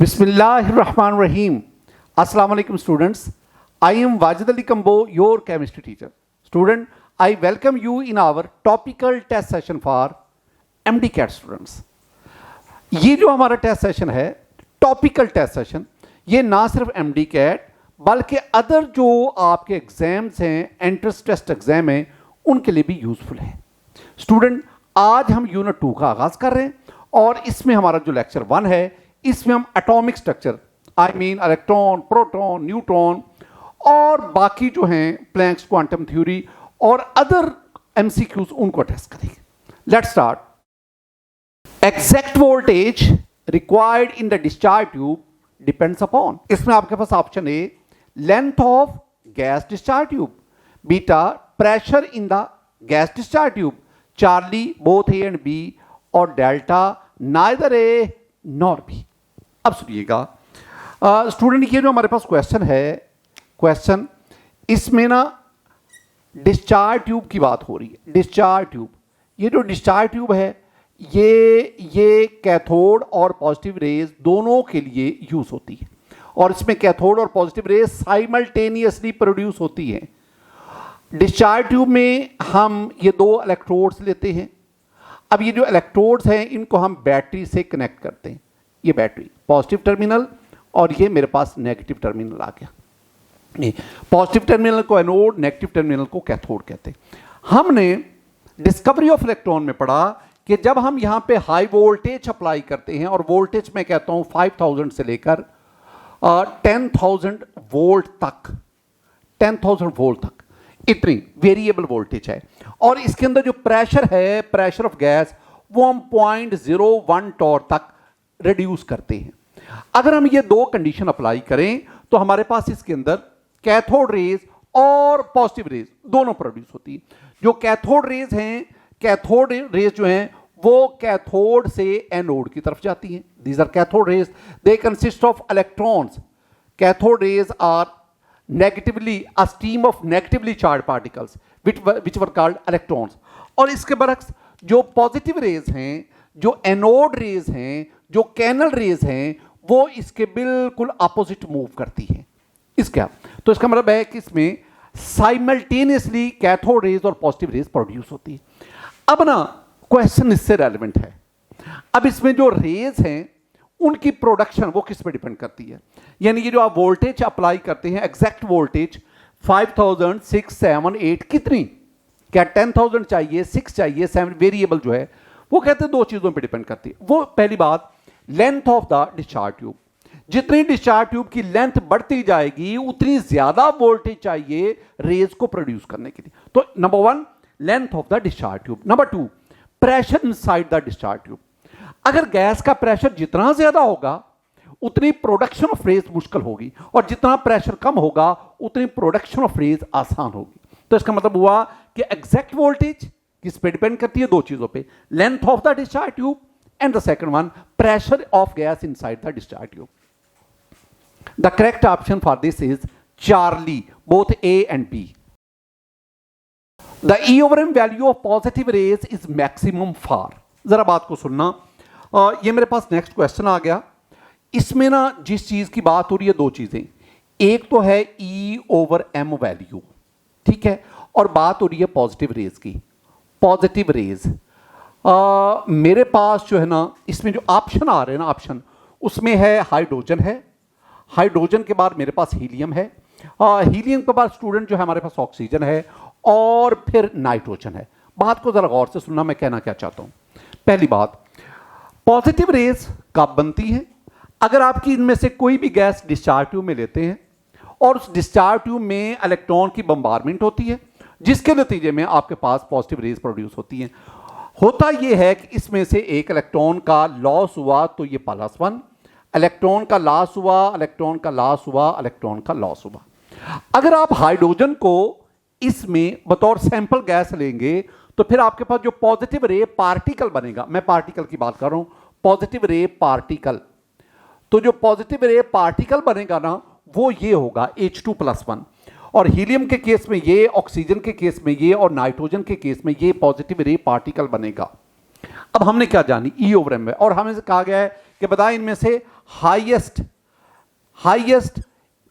Bismillahirrahmanirrahim. Assalamu alaikum students. I am Wajid Ali Kambo, your chemistry teacher. Student, I welcome you in our topical test session for MD-CAT students. ये जो हमारा test session है, topical test session, ये ना सिर्फ MD-CAT बल्कि other जो आपके एग्जाम्स हैं, एंट्रेंस टेस्ट एग्जाम हैं, उनके लिए भी यूजफुल है. स्टूडेंट, आज हम यूनिट 2 का आगाज कर रहे हैं और इसमें हमारा जो लेक्चर 1 है, इसमें हम atomic structure, I mean electron, proton, neutron और बाकी जो हैं प्लैंक्स क्वांटम थ्योरी और अदर एमसीक्यूज उनको टेस्ट करेंगे. Let's start. Exact voltage required in the discharge tube depends upon. इसमें आपके पास option A length of gas discharge tube, beta pressure in the gas discharge tube, Charlie both A and B और delta neither A nor B. अब सुनिएगा student, ये जो हमारे पास question है, क्वेश्चन इसमें ना डिस्चार्ज ट्यूब की बात हो रही है. डिस्चार्ज ट्यूब, ये जो डिस्चार्ज ट्यूब है ये कैथोड और पॉजिटिव रेज दोनों के लिए यूज होती है और इसमें कैथोड और पॉजिटिव रेज साइमल्टेनियसली प्रोड्यूस होती हैं. डिस्चार्ज ट्यूब में हम ये दो इलेक्ट्रोड्स लेते हैं. अब ये जो इलेक्ट्रोड्स हैं इनको हम बैटरी से कनेक्ट करते हैं. ये बैटरी पॉजिटिव टर्मिनल और ये मेरे पास नेगेटिव टर्मिनल आ गया. पॉजिटिव टर्मिनल को एनोड, नेगेटिव टर्मिनल को कैथोड कहते हैं. हमने डिस्कवरी ऑफ इलेक्ट्रॉन में पढ़ा कि जब हम यहां पे हाई वोल्टेज अप्लाई करते हैं, और वोल्टेज मैं कहता हूं 5000 से लेकर 10,000 वोल्ट तक, 10,000 वोल्ट तक, इतनी वेरिएबल वोल्टेज है. और इसके अंदर जो प्रेशर है, प्रेशर ऑफ गैस, वो हम 0.01 टॉर तक रिड्यूस करते हैं. अगर हम ये दो कंडीशन अप्लाई करें तो हमारे पास इसके अंदर कैथोड रेज और पॉजिटिव रेज दोनों प्रोड्यूस होती है. जो कैथोड रेज हैं, कैथोड रेज जो हैं वो कैथोड से एनोड की तरफ जाती हैं. These are cathode rays, they consist of electrons. Cathode rays are negatively a stream of negatively charged particles which were called electrons. और इसके बरक्स जो पॉजिटिव रेज हैं, जो एनोड रेज हैं, जो कैनल रेज हैं, वो इसके बिल्कुल अपोजिट मूव करती हैं. इसका तो इसका मतलब है कि इसमें साइमल्टेनियसली कैथोड रेज और पॉजिटिव रेज प्रोड्यूस होती है. अब ना क्वेश्चन इससे रेलेवेंट है. अब इसमें जो रेज हैं उनकी प्रोडक्शन वो किस पे डिपेंड करती है. यानी कि जो आप वोल्टेज अप्लाई करते हैं, एग्जैक्ट वोल्टेज 5000, 6, 7, 8 कितनी, क्या 10,000 चाहिए, 6 चाहिए, 7, वेरिएबल जो है वो कहते हैं दो चीजों पे डिपेंड करती है. वो पहली बात, length of the discharge tube. जितनी डिस्चार्ज ट्यूब की लेंथ बढ़ती जाएगी उतनी ज्यादा वोल्टेज चाहिए रेज को प्रोड्यूस करने के लिए. तो number 1 length of the discharge tube. Number 2 pressure inside the discharge tube. अगर गैस का प्रेशर जितना ज्यादा होगा उतनी प्रोडक्शन ऑफ रेज मुश्किल होगी और जितना प्रेशर कम होगा उतनी प्रोडक्शन ऑफ रेज आसान होगी. तो इसका मतलब हुआ कि एग्जैक्ट वोल्टेज किस पे डिपेंड करती है, दो चीजों पे, length of the discharge tube and the second one pressure of gas inside the discharge tube. The correct option for this is Charlie both A and B. The E/M value of positive rays is maximum for. जरा बात को सुनना. ये मेरे पास next question आ गया. इसमें ना जिस चीज की बात हो रही है, दो चीजें, एक तो है E/M वैल्यू, ठीक है, और बात हो रही है पॉजिटिव रेज की. पॉजिटिव रेज मेरे पास जो है ना, इसमें जो ऑप्शन आ रहे हैं ना, ऑप्शन उसमें है हाइड्रोजन है, हाइड्रोजन के बाद मेरे पास हीलियम है, हीलियम के बाद स्टूडेंट जो है हमारे पास ऑक्सीजन है और फिर नाइट्रोजन है. बात को जरा गौर से सुनना, मैं कहना क्या चाहता हूं. पहली बात, पॉजिटिव रेज कब बनती है? अगर आपकी इनमें से कोई भी गैस डिस्चार्ज ट्यूब में लेते हैं और उस डिस्चार्ज ट्यूब में इलेक्ट्रॉन की बम्बारमेंट होती है जिसके नतीजे में आपके पास पॉजिटिव रेज प्रोड्यूस होती हैं. होता यह है कि इसमें से एक इलेक्ट्रॉन का लॉस हुआ तो ये +1, इलेक्ट्रॉन का लॉस हुआ, इलेक्ट्रॉन का लॉस हुआ, इलेक्ट्रॉन का लॉस हुआ. अगर आप हाइड्रोजन को इसमें बतौर सैंपल गैस लेंगे तो फिर आपके पास जो पॉजिटिव रे पार्टिकल बनेगा, मैं पार्टिकल की बात कर रहा हूं, पॉजिटिव रे पार्टिकल, तो जो पॉजिटिव रे पार्टिकल बनेगा ना वो ये होगा H2+1. और हीलियम के केस में ये, ऑक्सीजन के केस में ये और नाइट्रोजन के केस में ये पॉजिटिव रे पार्टिकल बनेगा. अब हमने क्या जानी E/M, और हमें कहा गया है कि बताएं इनमें से highest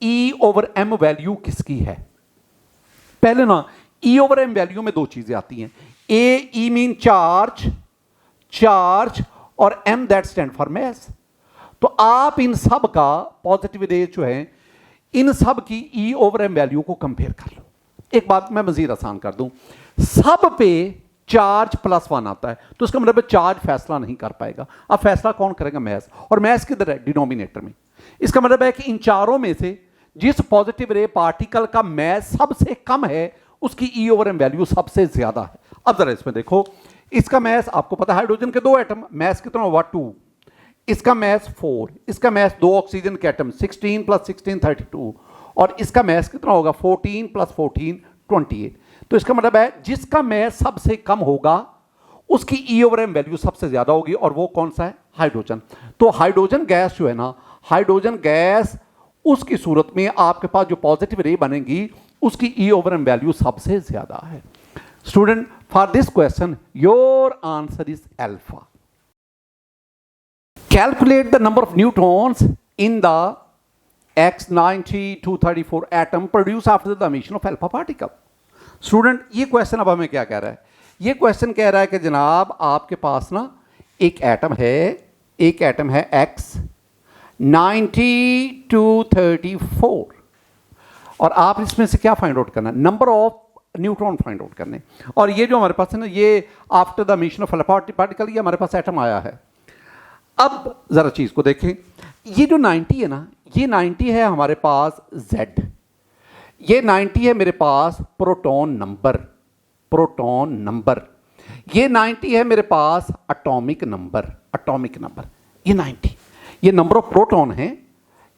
E over M value किसकी है? पहले ना ई ओवर एम वैल्यू में दो चीजें आती हैं, ए ई मीन चार्ज और M that stand for mass. तो आप इन सब का पॉजिटिव रेज जो है, इन सब की ई ओवर एम वैल्यू को कंपेयर कर लो। एक बात मैं मजीद आसान कर दूं, सब पे चार्ज +1 आता है, तो इसका मतलब चार्ज फैसला नहीं कर पाएगा। अब फैसला कौन करेगा? मैस। और मैस किधर है? डिनोमिनेटर में। इसका मतलब है कि इन चारों में से जिस पॉजिटिव रे पार्टिकल का मैस सबसे कम है, उसकी ई ओवर एम वैल्यू सबसे ज्यादा है। अब जरा इसमें देखो, इसका मैस आपको पता है, हाइड्रोजन के 2 एटम, मैस कितना हुआ? 2। इसका मैस 4, इसका मैस 2 ऑक्सीजन के एटम 16 + 16 32, और इसका मैस कितना होगा? 14 + 14 28। तो इसका मतलब है जिसका मैस सबसे कम होगा उसकी ई ओवर एम वैल्यू सबसे ज्यादा होगी, और वो कौन सा है? हाइड्रोजन। तो हाइड्रोजन गैस जो है ना, हाइड्रोजन गैस उसकी सूरत में आपके पास जो पॉजिटिव रे बनेगी उसकी ई ओवर एम वैल्यू सबसे ज्यादा है। Student, for this question your answer is alpha. Calculate the number of neutrons in the X90 234 atom produced after the emission of alpha particle. Student, ये क्वेश्चन अब हमें क्या कह रहा है? ये क्वेश्चन कह रहा है कि जनाब आपके पास ना एक एटम है X 90 234, और आप इसमें से क्या फाइंड आउट करना है? Number of neutron find out करने। और ये जो हमारे पास है ना, ये after the emission of alpha particle, ये हमारे पास एटम आया है। अब जरा चीज को देखें, ये जो 90 है ना, ये 90 है हमारे पास Z, ये 90 है मेरे पास प्रोटॉन नंबर, ये 90 है मेरे पास एटॉमिक नंबर, ये 90, ये नंबर ऑफ प्रोटॉन है,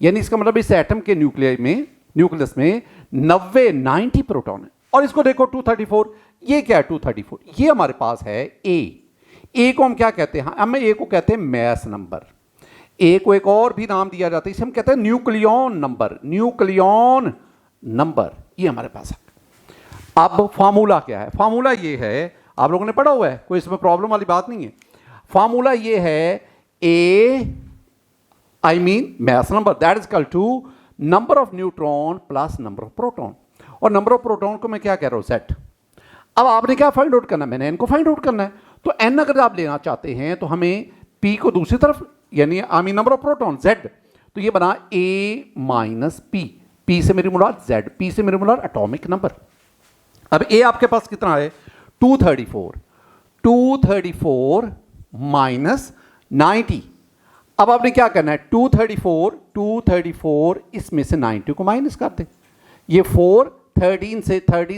यानी इसका मतलब इस एटम के न्यूक्लियस में 90 प्रोटॉन है। और इसको देखो 234, ये क्या है? 234 ये हमारे पास है ए को हम क्या कहते हैं? हम ए को कहते हैं मैस नंबर। ए को एक और भी नाम दिया जाता है, इसे हम कहते हैं न्यूक्लियॉन नंबर। ये हमारे पास है। अब फार्मूला क्या है? फार्मूला ये है, आप लोगों ने पढ़ा हुआ है, कोई इसमें प्रॉब्लम वाली बात नहीं है। फार्मूला ये है mass number that is equal to number of neutron plus number of proton, और नंबर ऑफ प्रोटॉन को मैं क्या कह रहा हूं? Z। अब आपने क्या फाइंड आउट करना है? मैंने n को फाइंड आउट करना है। तो n अगर आप लेना चाहते हैं तो हमें p को दूसरी तरफ, यानी नंबर ऑफ प्रोटॉन Z, तो ये बना A माइनस P से मेरी मुराद Z, P से मेरी मुराद एटॉमिक नंबर। अब A आपके पास कितना है? 234 माइनस 90। अब आपने क्या करना है? 234 इसमें से 90 को माइनस कर दे, ये 4, 13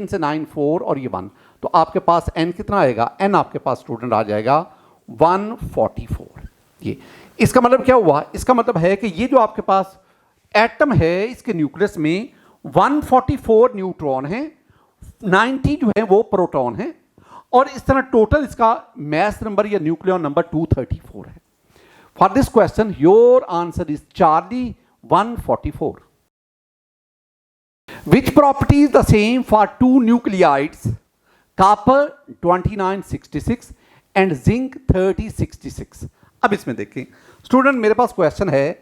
से 9 4, और ये 1, तो आपके पास n कितना आएगा? n आपके पास स्टूडेंट आ जाएगा 144। ये इसका मतलब क्या हुआ? इसका मतलब है कि ये जो आपके पास एटम है, इसके न्यूक्लियस में 144 न्यूट्रॉन है, 90 जो है वो प्रोटॉन है, और इस तरह टोटल इसका मैस नंबर या न्यूक्लियॉन नंबर 234 है। For this question your answer is Charlie 144। Which property is the same for two nuclides, copper 2966 and zinc 3066? अब इसमें देखें स्टूडेंट, मेरे पास क्वेश्चन है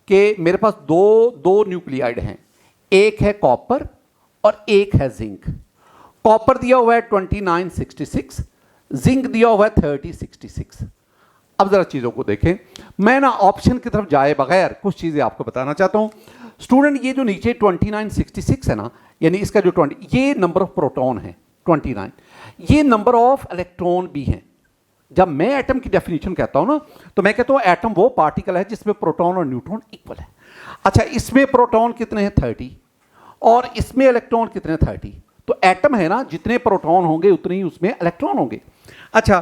कि मेरे पास दो न्यूक्लियाइड हैं, एक है कॉपर और एक है जिंक। कॉपर दिया हुआ है 2966, जिंक दिया हुआ है 3066। अब जरा चीजों को देखें, मैं ना ऑप्शन की तरफ जाए बगैर कुछ चीजें आपको बताना चाहता हूं। स्टूडेंट, ये जो नीचे 2966 है ना, यानी इसका जो 20, ये नंबर ऑफ प्रोटॉन है 29, ये नंबर ऑफ इलेक्ट्रॉन भी हैं। जब मैं एटम की डेफिनेशन कहता हूं ना, तो मैं कहता हूं एटम वो पार्टिकल है जिसमें प्रोटॉन और न्यूट्रॉन इक्वल है। अच्छा, इसमें प्रोटॉन कितने हैं? 30, और इसमें इलेक्ट्रॉन कितने? 30। तो एटम है ना, जितने प्रोटॉन होंगे उतने ही उसमें इलेक्ट्रॉन होंगे। अच्छा,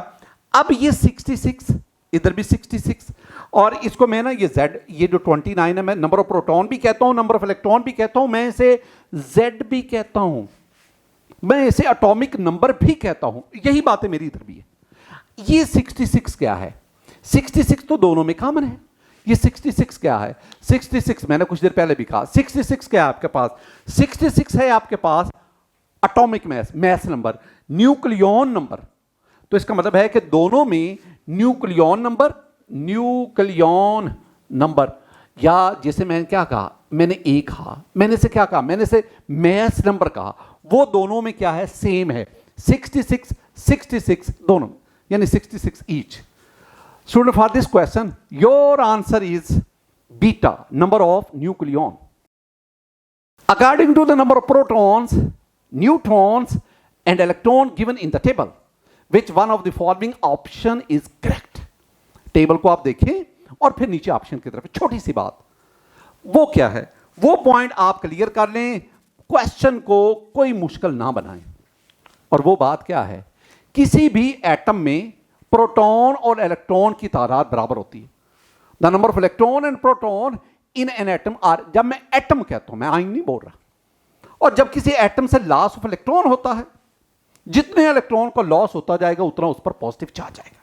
अब ये 66, इधर भी 66, और इसको मैं ना ये Z, ये जो 29 है, मैं नंबर ऑफ प्रोटॉन भी कहता हूं, नंबर ऑफ इलेक्ट्रॉन भी कहता हूं, मैं इसे Z भी कहता हूं, मैं इसे एटॉमिक नंबर भी कहता हूं। यही बातें मेरी इधर भी है। ये 66 क्या है? 66 तो दोनों में कॉमन है। ये 66 क्या है? 66 मैंने कुछ देर पहले भी कहा, 66 क्या है आपके पास? 66 है आपके पास atomic mass number, nucleon number. तो इसका मतलब है कि दोनों में न्यूक्लियॉन नंबर या जैसे मैंने क्या कहा, मैंने ए कहा, मैंने से क्या कहा, मैंने से मैथ नंबर कहा, वो दोनों में क्या है, सेम है, 66 66 दोनों, यानी 66 each. Student, for this question your answer is beta, number of nucleon. According to the number of protons, neutrons and electrons given in the table, which one of the following option is correct? Table को आप देखें और फिर नीचे option की तरफ, छोटी सी बात, वो क्या है, वो पॉइंट आप क्लियर कर लें, क्वेश्चन को कोई मुश्किल ना बनाएं. और वो बात क्या है, किसी भी एटम में प्रोटॉन और इलेक्ट्रॉन की तादाद बराबर होती है. The number of electron and proton in an atom are, जब मैं एटम कहता हूं, मैं आइन नहीं बोल रहा, और जब किसी एटम से लॉस ऑफ इलेक्ट्रॉन होता है, जितने इलेक्ट्रॉन का लॉस होता जाएगा उतना उस पर पॉजिटिव चार्ज आएगा.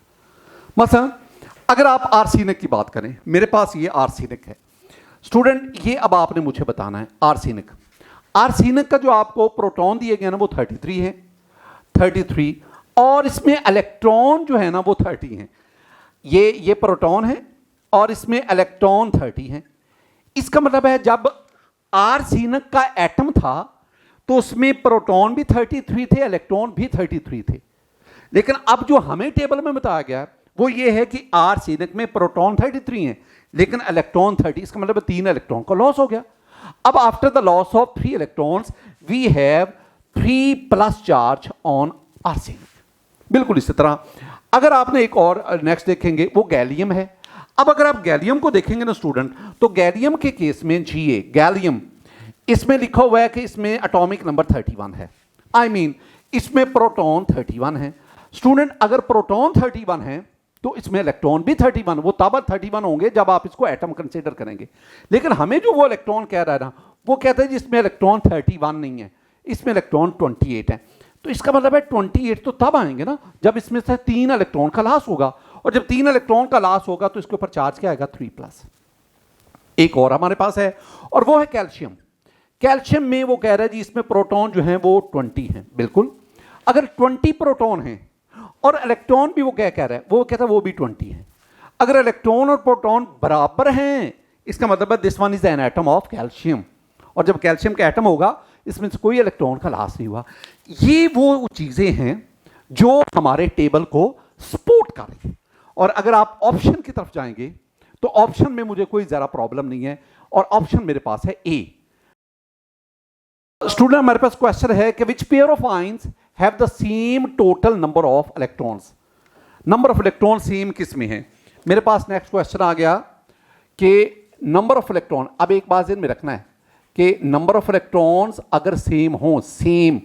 मसलन अगर आप आर्सेनिक की बात करें, मेरे पास ये आर्सेनिक है. स्टूडेंट, ये अब आपने मुझे बताना है आर्सेनिक. आर्सेनिक का जो आपको प्रोटॉन दिए गए ना वो 33 है, 33, और इसमें इलेक्ट्रॉन जो है ना वो 30 है. ये प्रोटॉन है और इसमें इलेक्ट्रॉन 30 है. इसका मतलब है जब आर्सेनिक का एटम था तो उसमें प्रोटॉन भी 33 थे, इलेक्ट्रॉन भी 33 थे. लेकिन अब जो हमें टेबल में बताया गया वो ये है कि आर्सेनिक में प्रोटॉन 33 हैं लेकिन इलेक्ट्रॉन 30. इसका मतलब 3 इलेक्ट्रॉन का लॉस हो गया. अब after the loss of 3 electrons we have 3+ charge on arsenic. बिल्कुल इसी तरह अगर आपने एक और नेक्स्ट देखेंगे वो गैलियम है. अब अगर आप गैलियम को देखेंगे ना स्टूडेंट, तो गैलियम के केस में Ga गैलियम, इसमें लिखा हुआ है कि इसमें एटॉमिक नंबर 31 है. आई मीन इसमें प्रोटॉन 31 है. स्टूडेंट, अगर प्रोटॉन 31 है तो इसमें इलेक्ट्रॉन भी 31, वो तब 31 होंगे जब आप इसको एटम कंसीडर करेंगे. लेकिन हमें जो वो इलेक्ट्रॉन कह रहा है ना, वो कहता है जिसमें इलेक्ट्रॉन 31 नहीं है, इसमें इलेक्ट्रॉन 28 है. तो इसका मतलब है 28 तो तब आएंगे ना जब इसमें से 3 इलेक्ट्रॉन का लॉस होगा, और जब 3 इलेक्ट्रॉन का लॉस होगा तो इसके ऊपर चार्ज क्या आएगा, 3+. एक और हमारे पास है और वो है कैल्शियम. कैल्शियम में वो कह रहा है जी इसमें प्रोटॉन जो है वो 20 है. बिल्कुल, अगर 20 प्रोटॉन है और इलेक्ट्रॉन भी वो क्या कह रहा है, वो कहता है वो भी 20 है. अगर इलेक्ट्रॉन और प्रोटॉन बराबर हैं इसका मतलब है this one is an atom of calcium. और जब कैल्शियम का एटम होगा इसमें से कोई इलेक्ट्रॉन का लॉस नहीं हुआ. ये वो चीजें हैं जो हमारे टेबल को सपोर्ट कर रही है. और अगर आप ऑप्शन की तरफ जाएंगे तो ऑप्शन में मुझे कोई जरा प्रॉब्लम नहीं है, और ऑप्शन मेरे पास है ए. स्टूडेंट, हमारे पास क्वेश्चन है कि which pair of ions have the same total number of electrons. Number of electron same किस में है. मेरे पास नेक्स्ट क्वेश्चन आ गया कि नंबर ऑफ इलेक्ट्रॉन. अब एक बात ध्यान में रखना है कि नंबर ऑफ इलेक्ट्रॉन्स अगर सेम हो, सेम,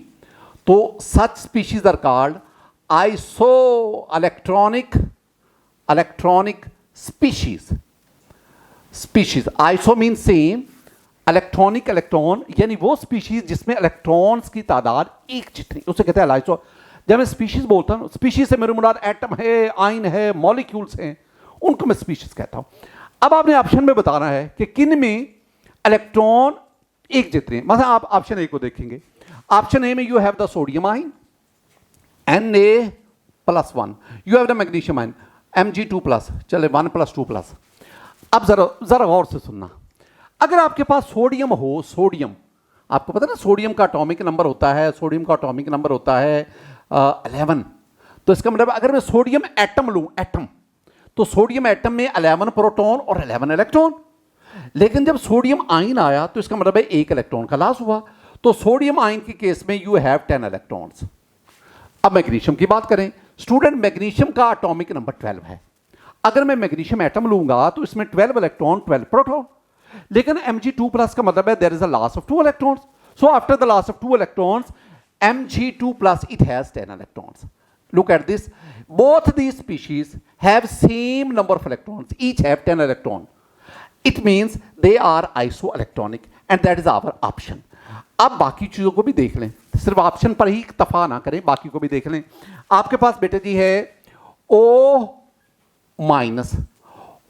तो such species are called iso electronic species. Iso mean same, electronic electron यानी वो स्पीशीज जिसमें इलेक्ट्रॉन्स की तादाद एक जितनी, उसे कहते हैं आइसो. जब मैं स्पीशीज बोलता हूं, स्पीशीज से मेरे मुराद एटम है, आयन है, मॉलिक्यूल्स हैं, उनको मैं स्पीशीज कहता हूं. अब आपने ऑप्शन में बताना है कि किन में इलेक्ट्रॉन एक जितने. मतलब आप ऑप्शन ए को देखेंगे, ऑप्शन ए में you have the sodium ion Na+1, you have the magnesium ion Mg2+, चले 1+2+. अब जरा गौर से सुनना, अगर आपके पास सोडियम हो, सोडियम आपको पता है ना सोडियम का एटॉमिक नंबर होता है, सोडियम का एटॉमिक नंबर होता है 11. तो इसका मतलब अगर मैं सोडियम एटम लूं, एटम, तो सोडियम एटम में 11 प्रोटॉन और 11 इलेक्ट्रॉन. लेकिन जब सोडियम आयन आया तो इसका मतलब है 1 इलेक्ट्रॉन का लॉस हुआ. तो सोडियम आयन के केस में यू हैव 10 इलेक्ट्रॉन्स. अब मैग्नीशियम की बात करें स्टूडेंट, मैग्नीशियम का एटॉमिक नंबर 12 है. अगर मैं मैग्नीशियम एटम लूंगा तो इसमें 12 इलेक्ट्रॉन, 12 प्रोटॉन. लेकिन Mg2+ का मतलब है there is a loss of 2 electrons. So after the loss of 2 electrons Mg2+ it has 10 electrons. Look at this, both these species have same number of electrons, each have 10 electrons. It means they are isoelectronic and that is our option. अब बाकी चीजों को भी देख लें, सिर्फ option पर ही इक्तफा ना करें, बाकी को भी देख लें. आपके पास बेटे जी है O-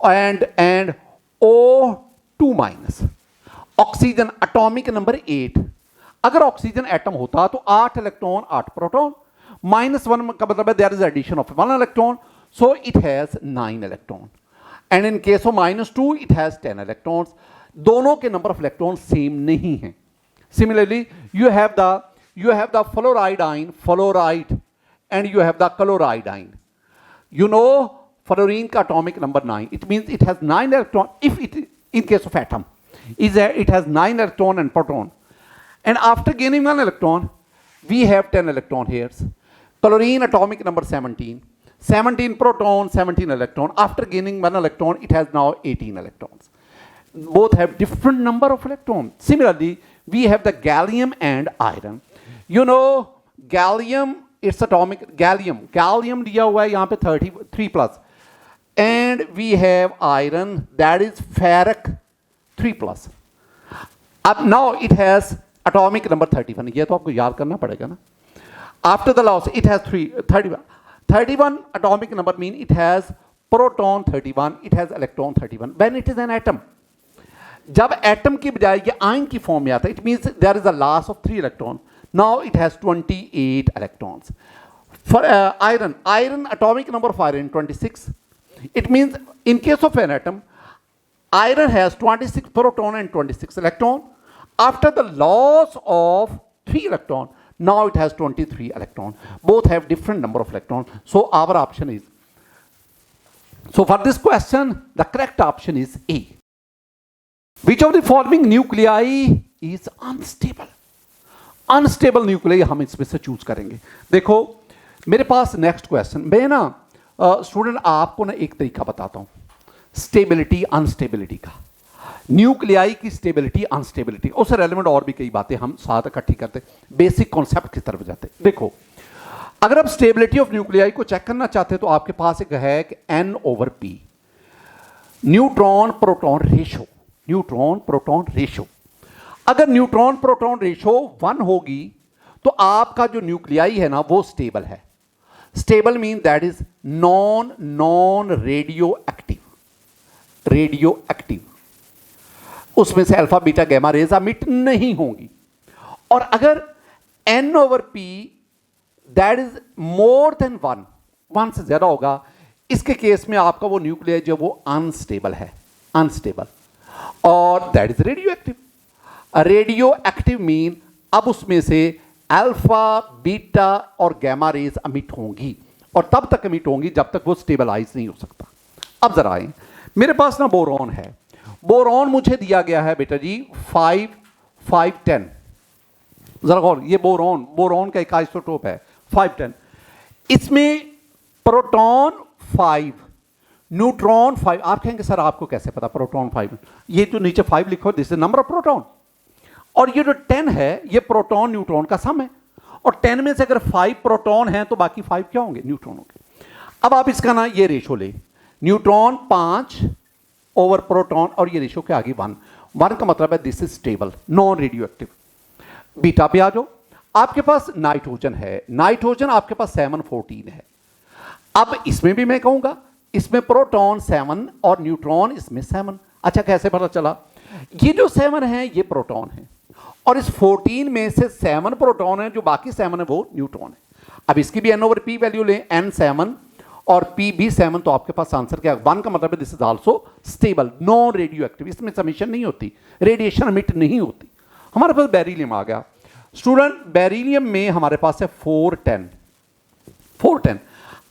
and O2-. Oxygen atomic number 8. अगर ऑक्सीजन एटम होता तो 8 इलेक्ट्रॉन 8 प्रोटॉन, -1 का मतलब है there is addition of 1 electron, so it has 9 electron. And in case of -2 it has 10 electrons. दोनों के नंबर ऑफ इलेक्ट्रॉन सेम नहीं है। Similarly you have the fluoride and you have the chloride. You know fluorine का atomic number 9, it means it has 9 electron. If it, in case of atom, it has 9 electron and proton, and after gaining 1 electron we have 10 electron here. Chlorine atomic number 17 proton, 17 electron. After gaining 1 electron it has now 18 electrons. Both have different number of electrons. Similarly we have the gallium and iron. You know gallium, its atomic gallium दिया हुआ है यहाँ पे 33+, and we have iron, that is ferric 3+. अब now it has atomic number 31. ये तो आपको याद करना पड़ेगा ना. After the loss it has 31 atomic number mean it has proton 31, it has electron 31 when it is an atom. जब atom की बजाय ये आयन की फॉर्म में आता है, it means there is a loss of 3 electron. Now it has 28 electrons. For iron atomic number of iron 26. It means in case of an atom, iron has 26 proton and 26 electron. After the loss of 3 electron, now it has 23 electron. Both have different number of electrons. So our option is, so for this question, the correct option is A. Which of the following nuclei is unstable? Unstable nuclei हम इसमें से choose करेंगे। देखो मेरे पास next question, मैं ना student आपको ना एक तरीका बताता हूं स्टेबिलिटी अनस्टेबिलिटी का, न्यूक्लियाई की स्टेबिलिटी अनस्टेबिलिटी, उससे रेलेवेंट और भी कई बातें हम साथ इकट्ठी करते, बेसिक कॉन्सेप्ट की तरफ जाते। देखो अगर आप स्टेबिलिटी ऑफ न्यूक्लियाई को चेक करना चाहते हैं तो आपके पास एक है कि N/P, neutron proton ratio, neutron proton ratio. अगर न्यूट्रॉन प्रोटॉन रेशो 1 होगी तो आपका जो न्यूक्लियाई है ना वो स्टेबल है। Stable mean that is non radio active, उसमें से अल्फा बीटा गैमा रेज अमिट नहीं होंगी। और अगर N/P that is more than 1 से ज्यादा होगा, इसके केस में आपका वो न्यूक्लियाई जो वो अनस्टेबल है, अनस्टेबल, और that is radio active mean अब उसमें से अल्फा बीटा और गैमा रेज अमिट होंगी, और तब तक अमिट होंगी जब तक वो स्टेबलाइज नहीं हो सकता। अब जरा आए, मेरे पास ना बोरॉन है, बोरॉन मुझे दिया गया है बेटा जी 5 5 10। जरा गौर, ये बोरॉन का एक आइसोटोप है 5 10। इसमें प्रोटॉन 5, न्यूट्रॉन 5। आप कहेंगे सर आपको कैसे पता प्रोटॉन 5? ये जो नीचे 5 लिखो this is number of proton, और ये जो 10 है ये प्रोटॉन न्यूट्रॉन का सम है, और 10 में से अगर 5 प्रोटॉन हैं तो बाकी 5 क्या होंगे? न्यूट्रॉन होंगे। अब आप इसका ना ये रेशो ले, न्यूट्रॉन 5 ओवर प्रोटॉन, और ये रेशो के आगे 1 का मतलब है this is stable, non radio active. Beta पे आ जाओ, आपके पास नाइट्रोजन है, नाइट्रोजन आपके पास 714 है। अब इसमें भी मैं कहूंगा इसमें प्रोटॉन 7 और न्यूट्रॉन इसमें 7। अच्छा कैसे पता चला? ये जो 7 है ये प्रोटॉन है, और इस 14 में से 7 प्रोटॉन है, जो बाकी 7 है वो न्यूट्रॉन है। अब इसकी भी N/P वैल्यू लें, N7 और P भी 7, तो आपके पास आंसर क्या? 1 का मतलब है this is also stable, non radio active, इसमें समिशन नहीं होती, रेडिएशन अमिट नहीं होती। हमारे पास बेरिलियम आ गया स्टूडेंट, बेरिलियम में हमारे पास है 410।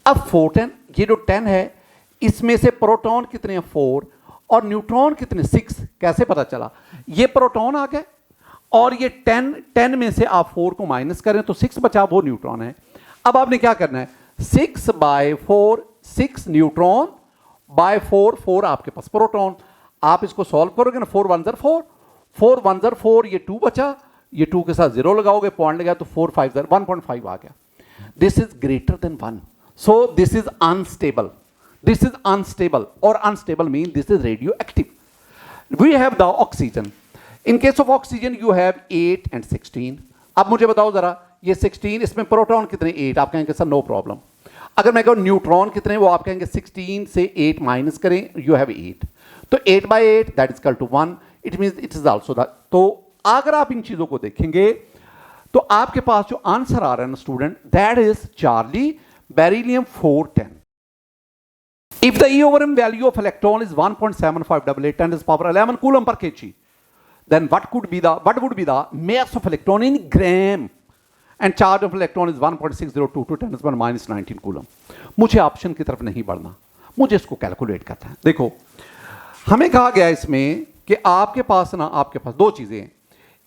अब 410 ये जो 10 है इसमें से प्रोटॉन कितने हैं? 4, और न्यूट्रॉन कितने? 6। कैसे पता चला? ये प्रोटॉन आ गए, और ये 10 में से आप 4 को माइनस करें तो 6 बचा, वो न्यूट्रॉन है। अब आपने क्या करना है? 6/4, 6 न्यूट्रॉन बाय 4 आपके पास प्रोटॉन। आप इसको सॉल्व करोगे ना, 4 1 ज़र 4, 4 1 ज़र 4, ये 2 बचा, ये 2 के साथ 0 लगाओगे, पॉइंट लगा तो 4 5 ज़र 1.5 आ गया। This is greater than 1, so this is unstable, this is unstable, or unstable mean this is radioactive. We have the oxygen. In case of oxygen you have 8 and 16. अब मुझे बताओ जरा, ये 16 इसमें प्रोटॉन कितने? 8। आप कहेंगे सर नो प्रॉब्लम। अगर मैं कहूँ न्यूट्रॉन कितने, वो आप कहेंगे 16 से 8 माइनस करें, यू हैव 8, तो 8/8 that is equal to 1, it means it is also the. तो अगर आप इन चीजों को देखेंगे तो आपके पास जो आंसर आ रहा है ना student, that is Charlie, beryllium 410। If the E over M value of electron is 1.7588 10 to the power 11 coulomb per kg, then what would be the mass of electron in gram? And charge of electron is 1.6022 10 to the power minus 19 coulomb. मुझे option की तरफ नहीं बढ़ना, मुझे इसको calculate करना है। देखो, हमें कहा गया इसमें कि आपके पास दो चीजें हैं।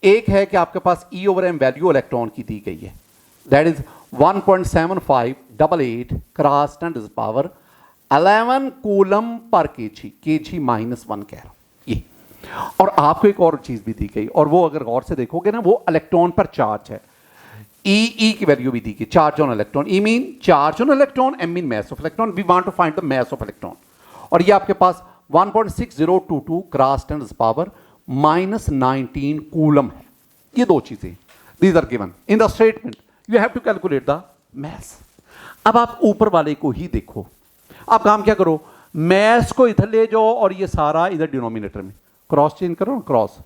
एक है कि आपके पास E over M value electron की दी गई है, that is 1.7588 cross 10 to the power 11 coulomb per kg minus 1 कह रहा हूं ये। और आपको एक और चीज भी दी गई, और वो अगर गौर से देखोगे ना, वो इलेक्ट्रॉन पर चार्ज है। ई की वैल्यू भी दी गई, charge on electron. E mean charge on electron, M mean mass of electron. We want to find the mass of electron, और ये आपके पास 1.6022 cross 10 to the power minus 19 coulomb है। ये दो चीजें, these are given in the statement, you have to calculate the mass. अब आप ऊपर वाले को ही देखो, आप काम क्या करो, मास को इधर ले जाओ और ये सारा इधर डिनोमिनेटर में क्रॉस चेंज करो, क्रॉस।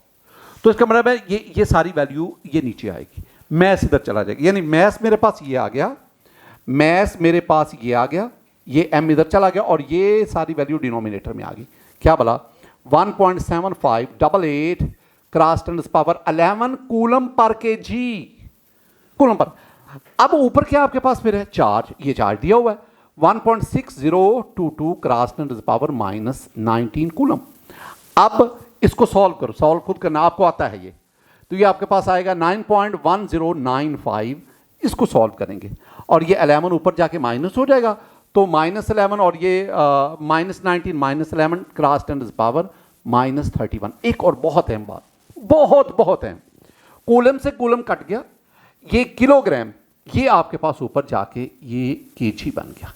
तो इसका मतलब है ये सारी वैल्यू ये नीचे आएगी, मास इधर चला जाएगा। यानी मास मेरे पास ये आ गया, मास मेरे पास ये आ गया, ये m इधर चला गया, और ये सारी वैल्यू डिनोमिनेटर में आ गई। क्या बोला, 1.7588 cross 10 to the power 11 coulomb per kg, coulomb per. अब ऊपर क्या आपके पास फिर है, चार्ज। ये चार्ज दिया हुआ है 1.6022 cross 10 to the power minus 19 coulomb. अब इसको सॉल्व करो, सॉल्व खुद करना, आपको आता है ये। तो ये आपके पास आएगा 9.1095, इसको सॉल्व करेंगे, और ये 11 ऊपर जाके माइनस हो जाएगा, तो माइनस 11 और ये minus 19 minus 11 cross 10 to the power minus 31। एक और बहुत अहम बात, बहुत अहम, कूलम से कूलम कट गया, ये किलोग्राम, ये आपके पास ऊपर जाके ये केजी बन गया,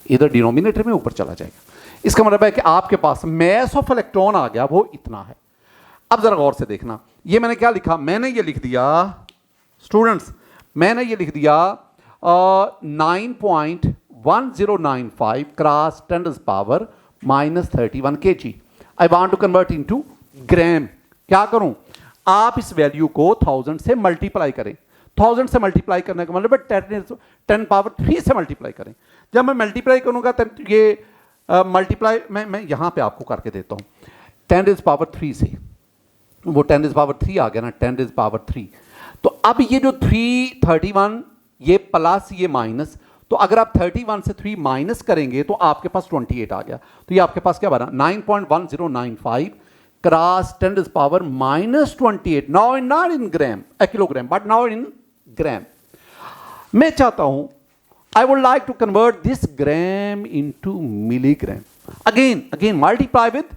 इधर डिनोमिनेटर में ऊपर चला जाएगा। इसका मतलब है कि आपके पास मास ऑफ इलेक्ट्रॉन आ गया, वो इतना है। अब जरा गौर से देखना, ये मैंने क्या लिखा, मैंने ये लिख दिया स्टूडेंट्स, मैंने ये लिख दिया 9.1095 cross 10 to the power minus 31 kg। I want to convert into gram. क्या करूं, आप इस वैल्यू को 1000 से मल्टीप्लाई करें। 1000 से मल्टीप्लाई करने का मतलब 10 पावर 3 से मल्टीप्लाई करें। जब मैं मल्टीप्लाई करूंगा तब ये मल्टीप्लाई मैं यहां पे आपको करके देता हूं, 10 टू द पावर 3 से, वो 10 टू द पावर 3 आ गया ना, 10 टू द पावर 3। तो अब ये जो 331, ये प्लस ये माइनस, तो अगर आप 31 से 3 माइनस करेंगे तो आपके पास 28 आ गया। तो ये आपके पास क्या बना, 9.1095 cross 10 to the power minus 28। Now not in gram, kilogram, but now in gram. मैं चाहता हूं, I would like to convert this gram into milligram. Again multiply with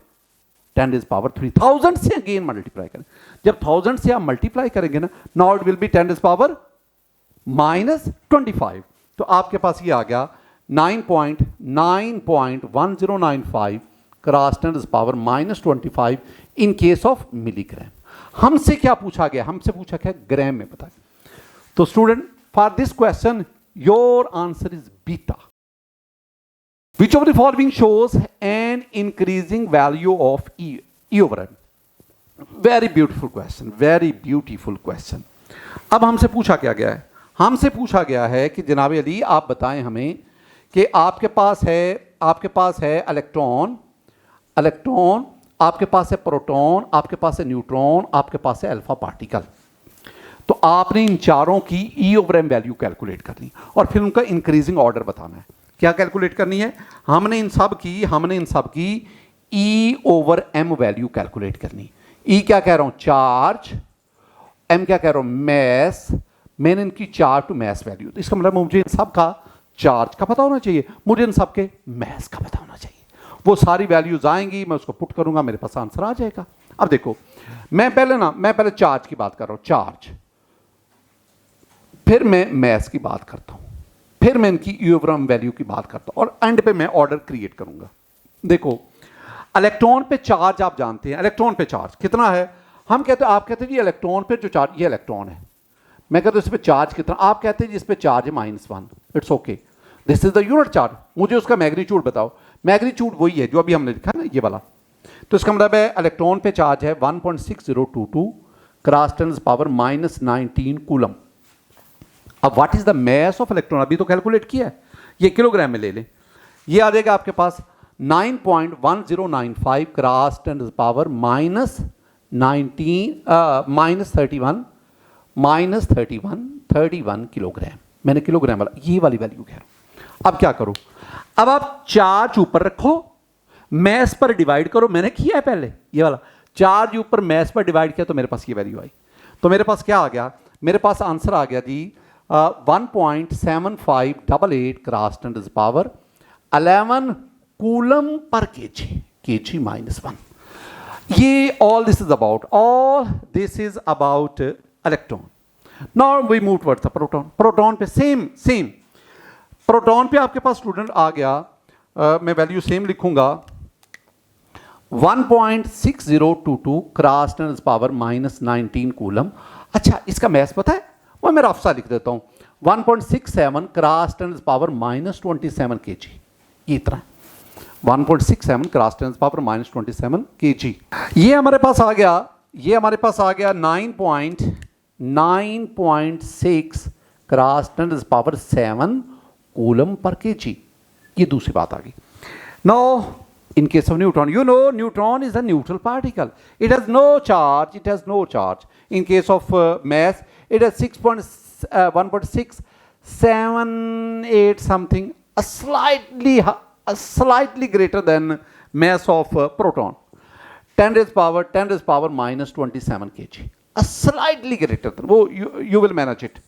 10 to the power 3. 1000 से again multiply करें। जब 1000 से आप multiply करेंगे ना, now it will be 10 to the power minus 25. तो आपके पास ये आ गया 9.1095 cross 10 to the power minus 25 in case of milligram. हमसे क्या पूछा गया, हमसे पूछा गया ग्राम में बताइए। तो student, for this question your answer is beta. Which of the following shows an increasing value of E over M? Very beautiful question, very beautiful question. अब हमसे पूछा क्या गया है, हमसे पूछा गया है कि जनाब अली आप बताएं हमें कि आपके पास है इलेक्ट्रॉन, आपके पास है प्रोटॉन, आपके पास है न्यूट्रॉन, आपके पास है अल्फा पार्टिकल। तो आपने इन चारों की E over M value calculate करनी और फिर उनका इंक्रीजिंग ऑर्डर बताना है। क्या कैलकुलेट करनी है, हमने इन सब की E over M value calculate करनी। ई क्या कह रहा हूं, चार्ज, एम क्या कह रहा हूं, मैस। मैंने इनकी चार्ज टू मैस वैल्यू, तो इसका मतलब मुझे इन सब का चार्ज का पता होना चाहिए, मुझे इन सब के मैस का पता होना चाहिए। वो सारी वैल्यूज आएंगी, मैं उसको पुट करूंगा, मेरे पास आंसर आ जाएगा। अब देखो, मैं पहले चार्ज की बात कर रहा हूं, चार्ज, फिर मैं मैस की बात करता हूं, फिर मैं इनकी ई ओवर एम वैल्यू की बात करता हूं, और एंड पे मैं ऑर्डर क्रिएट करूंगा। देखो, इलेक्ट्रॉन पे चार्ज आप जानते हैं, इलेक्ट्रॉन पे चार्ज कितना है, हम कहते हैं, आप कहते हैं जी इलेक्ट्रॉन पे जो चार्ज, ये इलेक्ट्रॉन है, मैं कहता हूं इस पे चार्ज कितना, आप कहते हैं जी इस पे चार्ज है -1। It's okay, this is the unit charge. मुझे उसका मैग्नीट्यूड बताओ। मैग्नीट्यूड वही है जो अभी हमने लिखा ना, ये वाला। तो इसका मतलब है इलेक्ट्रॉन पे चार्ज है 1.6022 क्रॉस 10 पावर -19 कूलम। अब what is the mass of electron, अभी तो कैलकुलेट किया है, ये किलोग्राम में ले लें, ये आ जाएगा आपके पास 9.1095 क्रॉस 10 पावर माइनस 31 किलोग्राम। मैंने किलोग्राम वाला ये वाली वैल्यू कह रहा हूं। अब क्या करूं? अब आप चार्ज ऊपर रखो, मैस पर डिवाइड करो। मैंने किया है पहले ये वाला, चार्ज ऊपर मैस पर डिवाइड किया तो मेरे पास ये वैल्यू आई। तो मेरे पास क्या आ गया? मेरे पास आंसर आ गया जी 1.7588 cross 10 power 11 coulomb per kg minus 1। ये all this is about electron. Now we move towards the proton. Proton पे सेम प्रोटॉन पे आपके पास स्टूडेंट आ गया, मैं वैल्यू सेम लिखूंगा 1.6022 क्रॉस 10 पावर माइनस 19 कूलम। अच्छा, इसका मैथ पता है? वो मैं रफ सा लिख देता हूं, 1.67 क्रॉस 10 पावर माइनस 27 केजी। ये इतना 1.67 क्रॉस 10 पावर माइनस 27 केजी। ये हमारे पास आ गया 9.6 cross 10 power 7 coulomb per KG. ये दूसरी बात आ गई। Now in case of neutron, you know neutron is a neutral particle. It has no charge. In case of mass, it has 1.678 something, a slightly greater than mass of proton. 10 raised power minus 27 kg. A slightly greater than, वो you will manage it.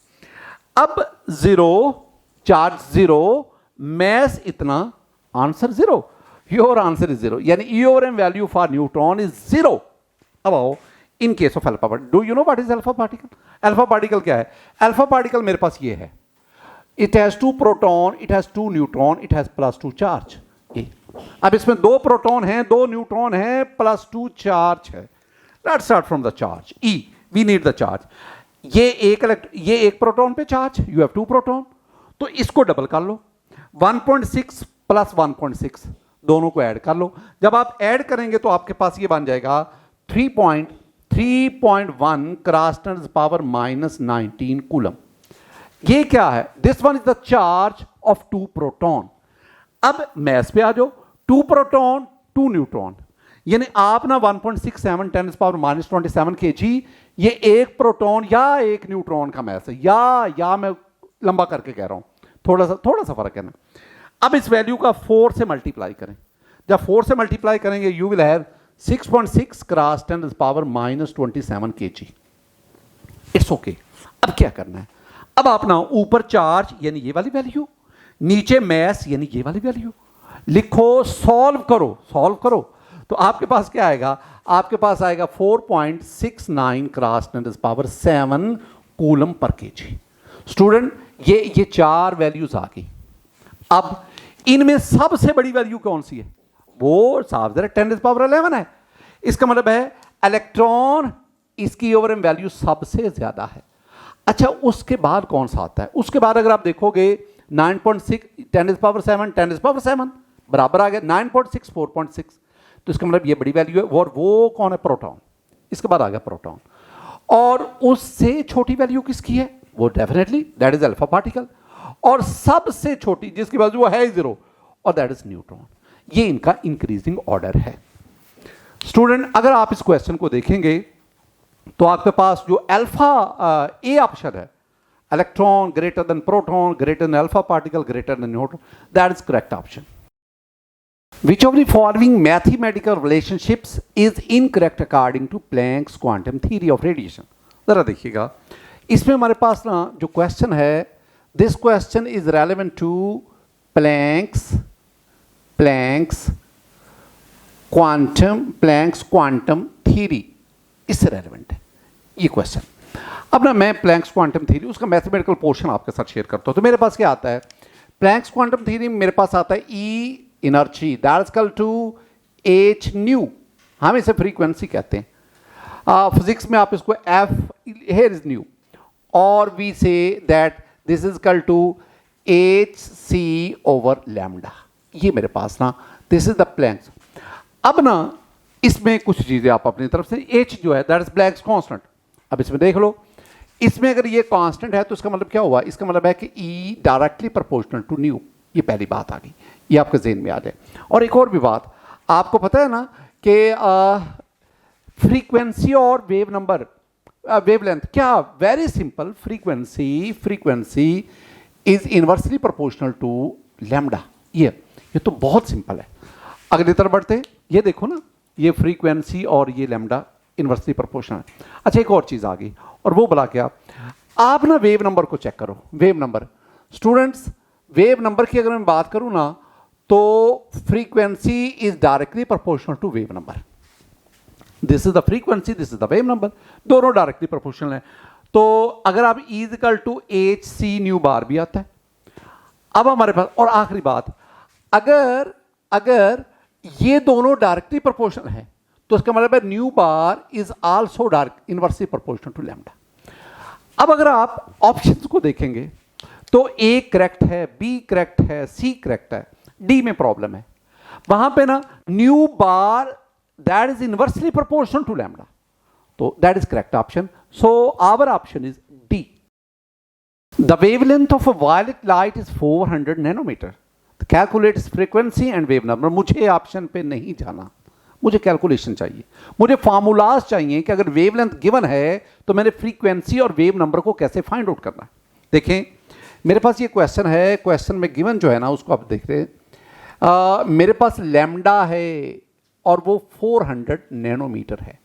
अब zero, charge zero, mass इतना, answer zero. Your answer is zero. यानी EORM value for neutron is zero. अब आओ in case of alpha particle. Do you know what is alpha particle? Alpha particle क्या है? Alpha particle मेरे पास ये है. It has 2 proton, it has 2 neutron, it has plus 2 charge. ये. अब इसमें 2 प्रोटॉन हैं, 2 न्यूट्रॉन हैं, प्लस 2 चार्ज है. Let's start from the charge. E. We need the charge. ये एक प्रोटॉन पे चार्ज, you have 2 प्रोटॉन, तो इसको डबल कर लो. 1.6 प्लस 1.6 दोनों को ऐड कर लो. जब आप ऐड करेंगे तो आपके पास ये बन जाएगा 3.1 क्रॉस 10 पावर माइनस 19 कूलम. ये क्या है? This one is the charge of 2 proton. अब मैस पे आ जाओ, 2 प्रोटॉन 2 न्यूट्रॉन, यानी आप ना 1.67 10 पावर माइनस 27 केजी, ये एक प्रोटॉन या एक न्यूट्रॉन का मैस है, या मैं लंबा करके कह रहा हूं, थोड़ा सा फर्क है ना. अब इस वैल्यू का 4 से मल्टीप्लाई करें. जब 4 से मल्टीप्लाई करेंगे you will have 6.6 cross 10 power minus 27 KG. It's okay. अब क्या करना है? अब आप ना ऊपर चार्ज यानी ये वाली वैल्यू, नीचे मैस यानी ये वाली वैल्यू लिखो, सॉल्व करो तो आपके पास क्या आएगा? आपके पास आएगा 4.69 cross 10 power 7 coulomb per KG. Student ये 4 वैल्यूज आ गई. अब इनमें सबसे बड़ी वैल्यू कौन सी है? वो साफ जरा 10 पावर 11 है. इसका मतलब है इलेक्ट्रॉन, इसकी ओवरएम वैल्यू सबसे ज्यादा है. अच्छा, उसके बाद कौन सा आता है? उसके बाद अगर आप देखोगे 9.6 10 पावर 7 बराबर आ गया 9.6 4.6, तो इसका मतलब ये बड़ी वैल्यू है. और वो कौन है? प्रोटॉन. इसके बाद आ गया प्रोटॉन. और उससे छोटी वैल्यू किसकी है? वो definitely that is alpha particle. और सबसे छोटी जिसकी वैल्यू है 0, और दैट इज न्यूट्रॉन. ये इनका इंक्रीजिंग ऑर्डर है. स्टूडेंट अगर आप इस क्वेश्चन को देखेंगे तो आपके पास जो अल्फा ए ऑप्शन है, electron greater than proton greater than alpha particle greater than neutron, that is correct option. Which of the following mathematical relationships is incorrect according to Planck's quantum theory of radiation? जरा देखिएगा, इसमें हमारे पास ना जो question है, this question is relevant to Planck's quantum theory. इससे relevant है ये क्वेश्चन. अब ना मैं प्लैंक्स क्वांटम थ्योरी उसका मैथमेटिकल पोर्शन आपके साथ शेयर करता हूं. तो मेरे पास क्या आता है? प्लैंक्स क्वांटम थ्योरी में मेरे पास आता है E energy that is equal to H nu. हम इसे फ्रीक्वेंसी कहते हैं. फिजिक्स में आप इसको एफ, हियर इज न्यू, और we say that this is equal to H C over lambda. ये मेरे पास ना दिस इज द प्लैंक्स. अब ना इसमें कुछ चीजें आप अपनी तरफ से, एच जो है दैट इज प्लैंक्स कांस्टेंट. अब इसमें देख लो, इसमें अगर ये कांस्टेंट है तो इसका मतलब क्या हुआ? इसका मतलब है कि E directly proportional to nu. ये पहली बात आ गई. ये आपके जेहन में आ जाए। और एक और भी बात, आपको पता है ना कि फ्रीक्वेंसी और वेव नंबर, वेवलेंथ, क्या very simple, frequency is inversely proportional to lambda. ये तो बहुत सिंपल है। अगली तरफ बढ़ते हैं, ये देखो ना, ये फ्रीक्वेंसी और ये लैम्डा इनवर्सली प्रोपोर्शनल है। अच्छा, एक और चीज आ गई, और वो बोला क्या, आप ना वेव नंबर को चेक करो। Wave number students, wave number की अगर मैं बात करूं ना, तो frequency is directly proportional to wave number. This is the frequency, this is the wave number, दोनों डायरेक्टली प्रोपोर्शनल है। तो अगर आप E = hc न्यू बार भी आता है। अब हमारे पास, और आखिरी बात, अगर ये दोनों डायरेक्टली प्रोपोर्शनल है तो इसका मतलब है nu bar is also inversely proportional to lambda. अब अगर आप ऑप्शंस को देखेंगे तो A करेक्ट है, B करेक्ट है, C करेक्ट है, D में प्रॉब्लम है। वहां पे ना nu bar that is inversely proportional to lambda, तो that is correct option. So our option is D. The wavelength of a violet light is 400 nanometer. Calculate its frequency and wave number. मुझे option पे नहीं जाना, मुझे calculation चाहिए, मुझे formulas चाहिए कि अगर वेवलेंथ गिवन है तो मैंने फ्रीक्वेंसी और वेव नंबर को कैसे फाइंड आउट करना है। देखें, मेरे पास ये क्वेश्चन है, क्वेश्चन में गिवन जो है ना उसको आप देख रहे हैं, मेरे पास लैम्डा है और वो 400 नैनोमीटर है।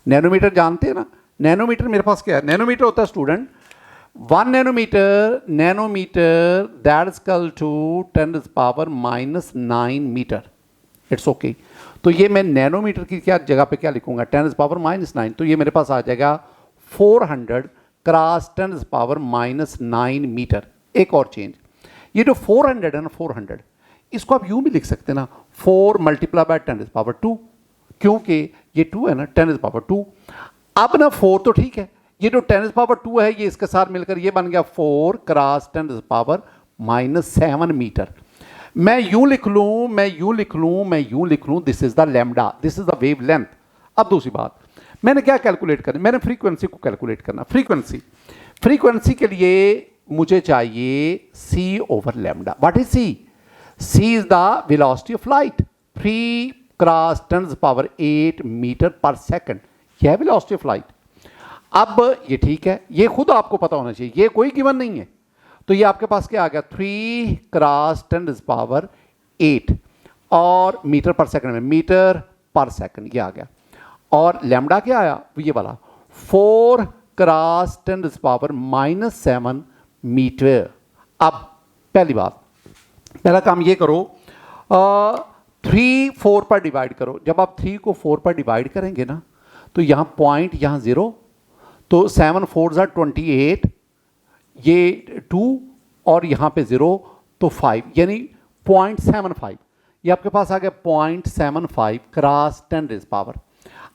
नैनोमीटर जानते हैं ना, नैनोमीटर मेरे पास क्या है, नैनोमीटर होता है student 1 nanometre that is equal to 10⁻⁻9 metre. It's okay. तो ये मैं नैनोमीटर की क्या जगह पे क्या लिखूंगा, 10⁻⁻9, तो ये मेरे पास आ जाएगा 400 क्रॉस 10⁻⁻9 मीटर। एक और चेंज, ये जो 400 है ना, 400 इसको आप यूं भी लिख सकते हैं ना, 4 × 10⁻², क्योंकि ये 2 है ना, 10⁻²। अब ना 4 तो ठीक है, ये जो 10⁻² है ये इसके साथ मिलकर ये बन गया 4 क्रॉस 10⁻⁻7 मीटर। मैं यूं लिख लूं, this is the lambda, this is the wave length. अब दूसरी बात, मैंने क्या कैलकुलेट करना, मैंने फ्रीक्वेंसी को कैलकुलेट करना। फ्रीक्वेंसी के लिए मुझे चाहिए c over lambda. What is c? c is the velocity of light, 3 cross 10⁸ metre per second, यह है वेलोसिटी ऑफ लाइट। अब ये ठीक है, ये खुद आपको पता होना चाहिए, ये कोई गिवन नहीं है। तो ये आपके पास क्या आ गया, 3 क्रॉस 10⁸ और मीटर पर सेकंड में मीटर पर सेकंड ये आ गया। और लैम्डा क्या आया, ये वाला 4 क्रॉस 10⁻⁻7 मीटर। अब पहली बात, पहला काम ये करो, 3 4 पर डिवाइड करो। जब आप 3 को 4 पर डिवाइड करेंगे ना, तो यहां पॉइंट, यहां 0, तो 7 4 28, ये 2 और यहां पे 0, तो 5, यानी 0.75। ये आपके पास आ गया 0.75 क्रॉस 10⁻।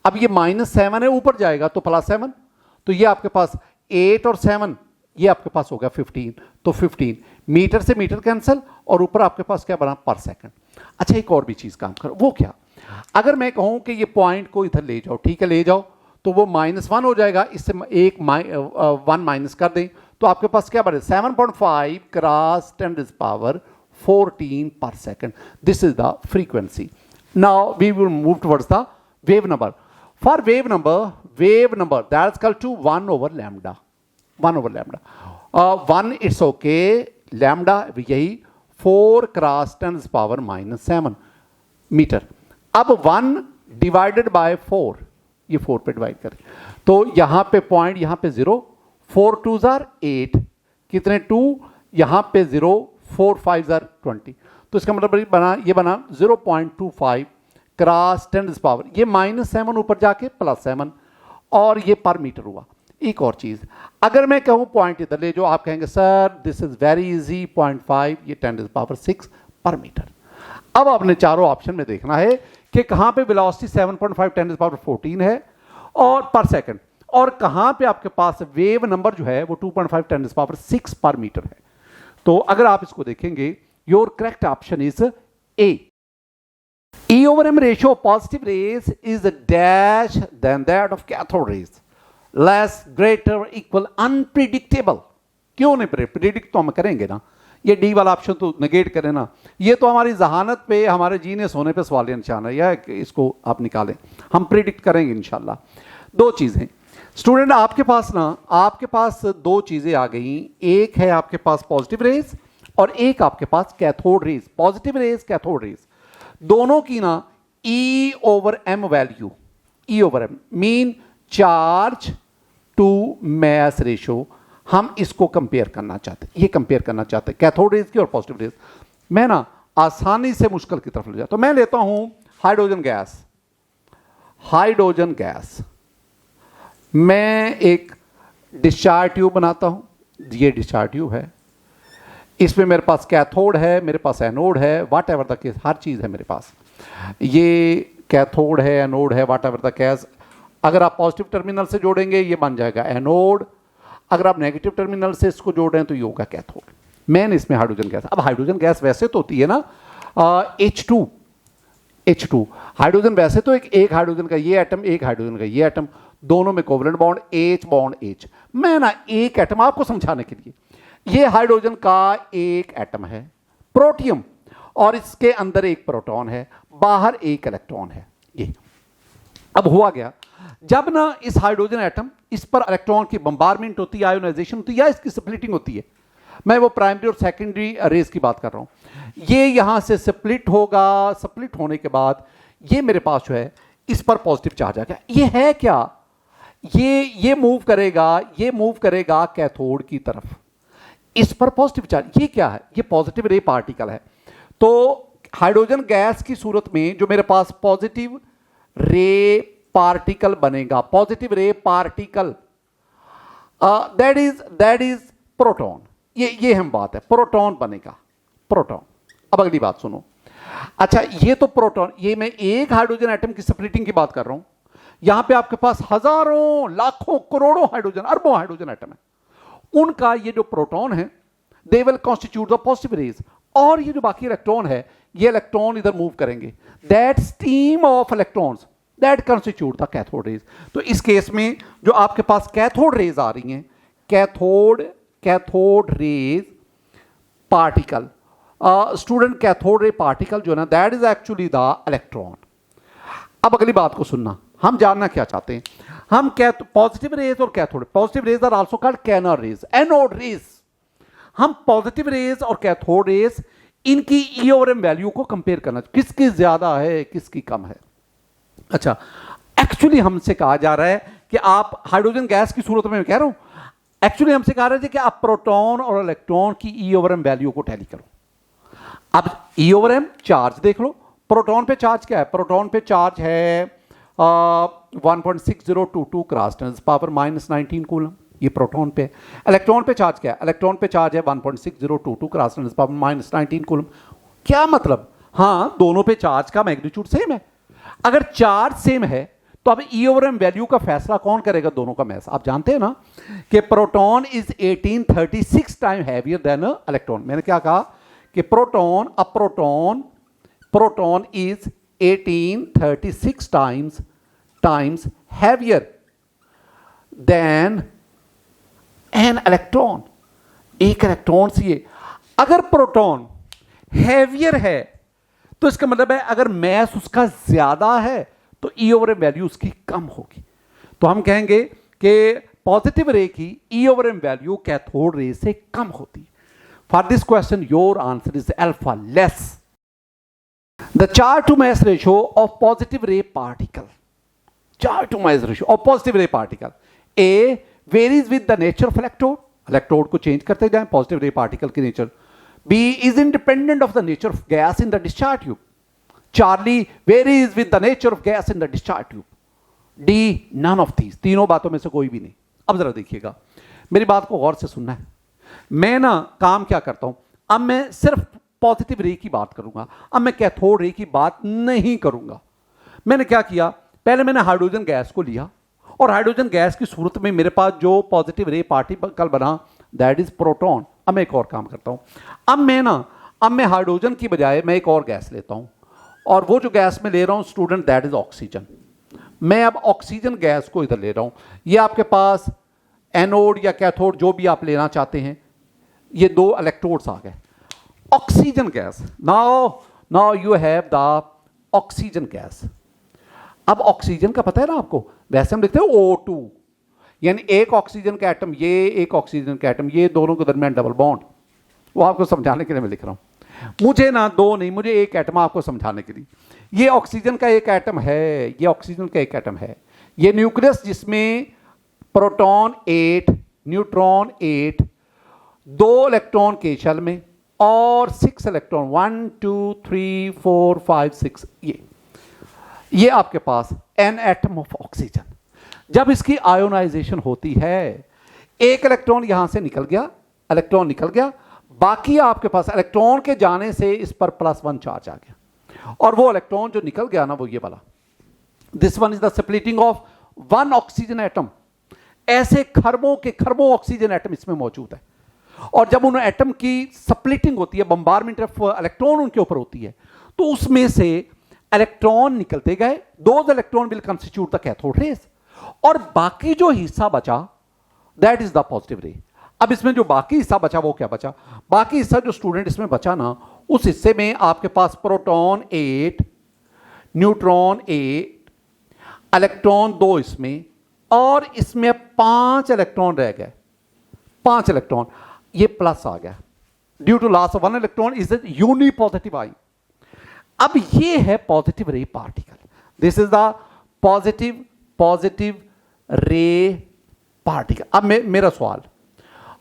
अब ये -7 है, ऊपर जाएगा तो +7, तो ये आपके पास 8 और 7, ये आपके पास हो गया 15, तो 15 मीटर से मीटर कैंसिल, और ऊपर आपके पास क्या बना, पर सेकंड। अच्छा, एक और भी चीज काम करो, वो क्या, अगर मैं कहूं कि ये पॉइंट को इधर ले जाओ, ठीक है ले जाओ, तो वो -1 हो जाएगा, इससे एक 1 माइनस कर दें, तो आपके पास क्या बने, 7.5 cross 10⁻14 per second. This is the frequency. Now we will move towards the wave number. For wave number that is equal to 1 over lambda. 1 it's okay, lambda यही 4 क्रॉस 10⁻⁻7 मीटर। अब 1 डिवाइडेड बाय 4, ये 4 पे divide करें, तो यहां पे point, यहां पे 0, 4 2 8, कितने 2, यहां पे 0, 4 5 20, तो इसका मतलब ये बना 0.25 क्रॉस 10⁻, ये -7 ऊपर जाके +7, और ये पर मीटर हुआ। एक और चीज, अगर मैं कहूं पॉइंट इधर ले, जो आप कहेंगे sir this is very easy, 0.5, ये 10⁻6 पर मीटर। अब आपने चारों ऑप्शन में देखना है कि कहां पे वेलोसिटी 7.5 10⁻14 है और पर सेकंड, और कहां पे आपके पास वेव नंबर जो है वो 2.5 10⁻6 पर मीटर है। तो अगर आप इसको देखेंगे, your correct option is A. E over m ratio of positive rays is a dash than that of cathode rays, less, greater, equal, unpredictable। क्यों नहीं, प्रिडिक्ट तो हम करेंगे ना, ये डी वाला ऑप्शन तो नेगेट करें ना, ये तो हमारी जहानत पे, हमारे जीनियस होने पे सवाल निशान है, या इसको आप निकालें, हम प्रिडिक्ट करेंगे इंशाल्लाह। दो चीज़ें स्टूडेंट आपके पास ना, आपके पास दो चीज़ें आ गई, एक है आपके पास पॉजिटिव रेज और एक आपके पास cathode rays. Positive rays, cathode rays दोनों की ना E over M value, E over M mean charge to mass ratio, हम इसको कंपेयर करना चाहते हैं, ये कंपेयर करना चाहते हैं कैथोड रेज की और पॉजिटिव रेज। मैं ना आसानी से मुश्किल की तरफ ले जाता, तो मैं लेता हूं हाइड्रोजन गैस। हाइड्रोजन गैस मैं एक डिस्चार्ज ट्यूब बनाता हूं, ये डिस्चार्ज ट्यूब है, इसमें मेरे पास कैथोड है, मेरे पास एनोड है, वाट एवर द केस, हर चीज़ है मेरे पास। ये कैथोड है, एनोड है, वाट एवर द केस। अगर आप पॉजिटिव टर्मिनल से जोड़ेंगे ये बन जाएगा एनोड, अगर आप नेगेटिव टर्मिनल से इसको जोड़ रहे हैं तो ये होगा कैथोड। मेन इसमें हाइड्रोजन गैस। अब हाइड्रोजन गैस वैसे तो होती है ना H2 हाइड्रोजन वैसे तो एक हाइड्रोजन का ये एटम, एक हाइड्रोजन का ये एटम, दोनों में कोवलेंट बॉन्ड H। मैं ना एक एटम आपको समझाने के लिए, ये हाइड्रोजन का एक एटम है प्रोटियम, और इसके अंदर एक प्रोटॉन है, बाहर एक इलेक्ट्रॉन है। ये अब हुआ गया, जब ना इस हाइड्रोजन एटम, इस पर इलेक्ट्रॉन की बम्बारमेंट होती है, आयोनाइजेशन होती है, या इसकी स्प्लिटिंग होती है, मैं वो प्राइमरी और सेकेंडरी रेज की बात कर रहा हूं। ये यहां से स्प्लिट होगा, स्प्लिट होने के बाद ये मेरे पास जो है इस पर पॉजिटिव चार्ज आ गया। ये है क्या, ये मूव करेगा कैथोड की तरफ, इस पर पॉजिटिव चार्ज। ये क्या है, ये पॉजिटिव रे पार्टिकल है। तो हाइड्रोजन गैस की सूरत में जो मेरे पास पॉजिटिव रे पार्टिकल बनेगा, positive ray particle, that is proton. ये हम बात है, प्रोटॉन बनेगा, प्रोटॉन। अब अगली बात सुनो, अच्छा ये तो प्रोटॉन, ये मैं एक हाइड्रोजन एटम की स्प्लिटिंग की बात कर रहा हूं, यहां पे आपके पास हजारों, लाखों, करोड़ों हाइड्रोजन, अरबों हाइड्रोजन एटम है, उनका ये जो प्रोटॉन है they will constitute the positive rays, और ये जो बाकी इलेक्ट्रॉन है, ये इलेक्ट्रॉन इधर मूव करेंगे, that stream of electrons that constitute the cathode rays. तो इस केस में जो आपके पास कैथोड रेज आ रही हैं, cathode raise particle, student cathode ray particle जो है ना, that is actually the electron. अब अगली बात को सुनना, हम जानना क्या चाहते हैं, हम पॉजिटिव रेज और cathode, positive rays are also called canal rays, anode rays. हम पॉजिटिव रेज और कैथोड रेज, इनकी ई और एम वैल्यू को कंपेयर करना, किसकी ज्यादा है किसकी कम है। अच्छा, एक्चुअली हमसे कहा जा रहा है कि आप हाइड्रोजन गैस की सूरत में मैं कह रहा हूं, एक्चुअली हमसे कहा रहा है कि आप प्रोटॉन और इलेक्ट्रॉन की ई ओवर एम वैल्यू को टैली करो। अब ई ओवर एम चार्ज देख लो, प्रोटॉन पे चार्ज क्या है, प्रोटॉन पे चार्ज है 1.6022 क्रॉस 10⁻⁻19 कूलम, ये प्रोटॉन पे। इलेक्ट्रॉन पे चार्ज क्या है, इलेक्ट्रॉन पे चार्ज है 1.6022 क्रॉस 10⁻⁻19 कूलम। क्या मतलब, हाँ दोनों पे चार्ज का मैग्नीट्यूड सेम है। अगर चार्ज सेम है तो अब ई ओवर एम वैल्यू का फैसला कौन करेगा, दोनों का मैस। आप जानते हैं ना कि proton is 1836 time heavier than electron. मैंने क्या कहा कि proton is 1836 times heavier than an electron. एक इलेक्ट्रॉन से अगर प्रोटॉन हैवियर है तो इसका मतलब है अगर मैस उसका ज्यादा है तो ई ओवर एम वैल्यू उसकी कम होगी। तो हम कहेंगे कि पॉजिटिव रे की E over M value cathode ray से कम होती है। For this question your answer is alpha less. The charge to mass ratio of positive ray particle, charge to mass ratio of positive ray particle a varies with the nature of electrode, electrode को change करते जाएं positive ray particle की नेचर। B is independent of the nature of gas in the discharge tube. Charlie varies with the nature of gas in the discharge tube. D, none of these. तीनों बातों में से कोई भी नहीं। अब जरा देखिएगा, मेरी बात को गौर से सुनना है। मैं ना काम क्या करता हूं, अब मैं सिर्फ पॉजिटिव रे की बात करूंगा, अब मैं कैथोड रे की बात नहीं करूंगा। मैंने क्या किया, पहले मैंने हाइड्रोजन गैस को लिया और हाइड्रोजन गैस की सूरत में मेरे पास जो पॉजिटिव रे पार्टिकल बना दैट इज प्रोटॉन। अब मैं एक और काम करता हूं, अब मैं हाइड्रोजन की बजाय मैं एक और गैस लेता हूं, और वो जो गैस मैं ले रहा हूं स्टूडेंट दैट इज ऑक्सीजन। मैं अब ऑक्सीजन गैस को इधर ले रहा हूं। ये आपके पास एनोड या कैथोड जो भी आप लेना चाहते हैं, ये दो इलेक्ट्रोड्स आ गए। Oxygen gas, now you have the oxygen gas. अब ऑक्सीजन का पता है ना आपको, वैसे हम लिखते हैं O2, यानी एक ऑक्सीजन का एटम ये, एक ऑक्सीजन का एटम ये, दोनों के दरमियान डबल बॉन्ड। वो आपको समझाने के लिए मैं लिख रहा हूं, मुझे ना दो नहीं, मुझे एक एटम आपको समझाने के लिए। ये ऑक्सीजन का एक एटम है, ये ऑक्सीजन का एक एटम है, ये न्यूक्लियस जिसमें प्रोटॉन 8, न्यूट्रॉन 8, 2 इलेक्ट्रॉन के शेल में और 6 इलेक्ट्रॉन, 1 2 3 4 5 6, ये आपके पास एन एटम ऑफ ऑक्सीजन। जब इसकी आयोनाइजेशन होती है, एक इलेक्ट्रॉन यहां से निकल गया, इलेक्ट्रॉन निकल गया, बाकी आपके पास इलेक्ट्रॉन के जाने से इस पर +1 चार्ज आ गया, और वो इलेक्ट्रॉन जो निकल गया ना, वो ये वाला, this one is the splitting of 1 oxygen atom. ऐसे खरबों के खरबों ऑक्सीजन एटम इसमें मौजूद है, और जब उन एटम की स्प्लिटिंग होती है, बम्बारमेंट ऑफ इलेक्ट्रॉन उनके ऊपर होती है, तो उसमें से इलेक्ट्रॉन निकलते गए, those electron will constitute the cathode rays, और बाकी जो हिस्सा बचा दैट इज द पॉजिटिव रे। अब इसमें जो बाकी हिस्सा बचा वो क्या बचा, बाकी हिस्सा जो स्टूडेंट इसमें बचा ना, उस हिस्से में आपके पास प्रोटॉन 8, न्यूट्रॉन 8, इलेक्ट्रॉन 2 इसमें, और इसमें 5 इलेक्ट्रॉन रह गए, 5 इलेक्ट्रॉन, ये प्लस आ गया due to loss of 1 electron, is the unipositive I. अब ये है positive ray particle, this is the positive ray particle. अब मेरा सवाल,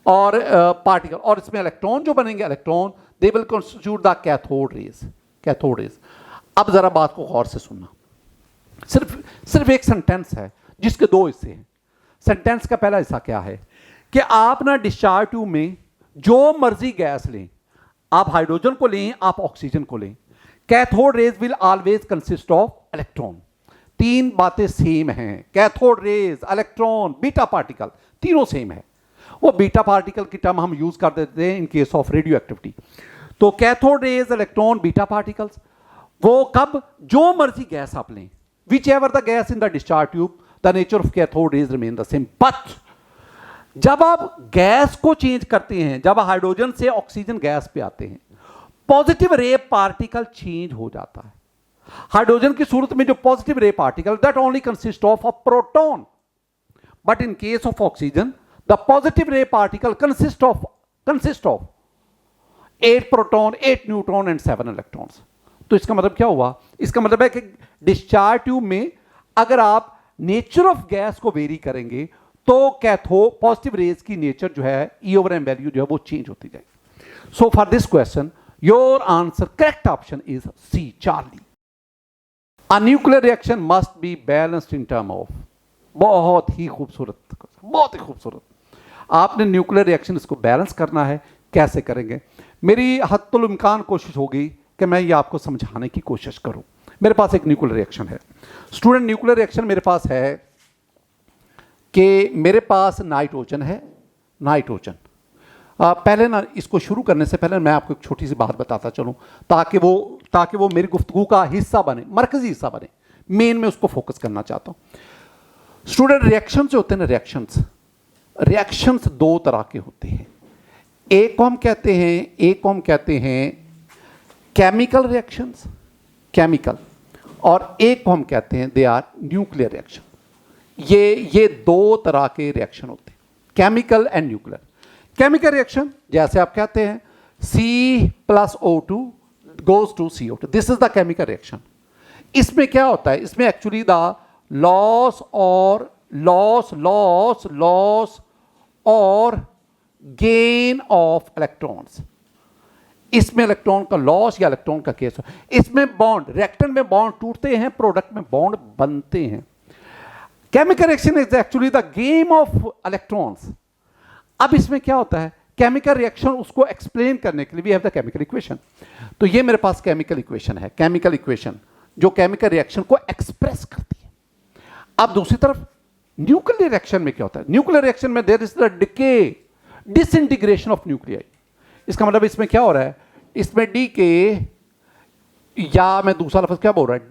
और पार्टिकल, और इसमें इलेक्ट्रॉन जो बनेंगे, electron they will constitute the cathode rays. अब जरा बात को गौर से सुनना, सिर्फ एक सेंटेंस है जिसके 2 हिस्से हैं। सेंटेंस का पहला हिस्सा क्या है कि आप ना डिस्चार्ज ट्यूब में जो मर्जी गैस लें, आप हाइड्रोजन को लें, आप ऑक्सीजन को लें, cathode rays will always consist of electron. 3 बातें सेम हैं, cathode rays, electron, beta particle, तीनों सेम है। वो बीटा पार्टिकल की टर्म हम यूज कर देते हैं in case of radioactivity. तो cathode rays, electron, beta particles, वो कब, जो मर्जी गैस आप लें, whichever the gas in the discharge tube, the nature of cathode rays remain the same. But जब आप गैस को चेंज करते हैं, जब हाइड्रोजन से ऑक्सीजन गैस पे आते हैं, पॉजिटिव रे पार्टिकल चेंज हो जाता है। हाइड्रोजन की सूरत में जो positive ray particle, that only consist of a proton, but in case of oxygen the positive ray particle consist of 8 proton, 8 neutron and 7 electrons. तो इसका मतलब क्या हुआ, इसका मतलब है कि डिस्चार्ज ट्यूब में अगर आप नेचर ऑफ गैस को वेरी करेंगे तो पॉजिटिव रेज की नेचर जो है, E/m वैल्यू जो है वो चेंज होती जाएगी। So for this question your answer, correct option is C, Charlie. A nuclear reaction must be balanced in term of, बहुत ही खूबसूरत, बहुत ही खूबसूरत। आपने न्यूक्लियर रिएक्शन इसको बैलेंस करना है, कैसे करेंगे? मेरी हद्दुल इम्कान कोशिश होगी कि मैं ये आपको समझाने की कोशिश करूं। मेरे पास एक न्यूक्लियर रिएक्शन है स्टूडेंट, न्यूक्लियर रिएक्शन मेरे पास है कि मेरे पास नाइट्रोजन है, नाइट्रोजन। पहले ना इसको शुरू करने से पहले मैं आपको एक छोटी सी बात बताता चलूं, ताकि वो मेरी गुफ्तगू का हिस्सा बने, मरकजी हिस्सा बने। मेन में उसको फोकस करना चाहता हूं। स्टूडेंट, रिएक्शंस जो होते हैं ना, रिएक्शंस 2 तरह के होते हैं। एक को हम कहते हैं केमिकल रिएक्शंस, केमिकल, और एक को हम कहते हैं दे आर न्यूक्लियर रिएक्शन। ये 2 तरह के रिएक्शन होते हैं, chemical and nuclear. Chemical reaction जैसे आप कहते हैं C+O2 goes to CO2, this is the chemical reaction. इसमें क्या होता है, इसमें एक्चुअली द लॉस और गेन ऑफ इलेक्ट्रॉन्स, इसमें इलेक्ट्रॉन का लॉस या इलेक्ट्रॉन का केस, इसमें बॉन्ड, रिएक्टेंट में बॉन्ड टूटते हैं, प्रोडक्ट में बॉन्ड बनते हैं। Chemical reaction is actually the game of electrons. अब इसमें क्या होता है, केमिकल रिएक्शन, उसको एक्सप्लेन करने के लिए we have the chemical equation. तो ये मेरे पास केमिकल इक्वेशन है, केमिकल इक्वेशन जो केमिकल रिएक्शन को एक्सप्रेस करती है। अब दूसरी तरफ न्यूक्लियर रिएक्शन में क्या होता है, न्यूक्लियर रिएक्शन में there is the decay, disintegration of nuclei. इसका मतलब इसमें क्या हो रहा है, इसमें डीके, या मैं दूसरा लफ्ज क्या बोल रहा है,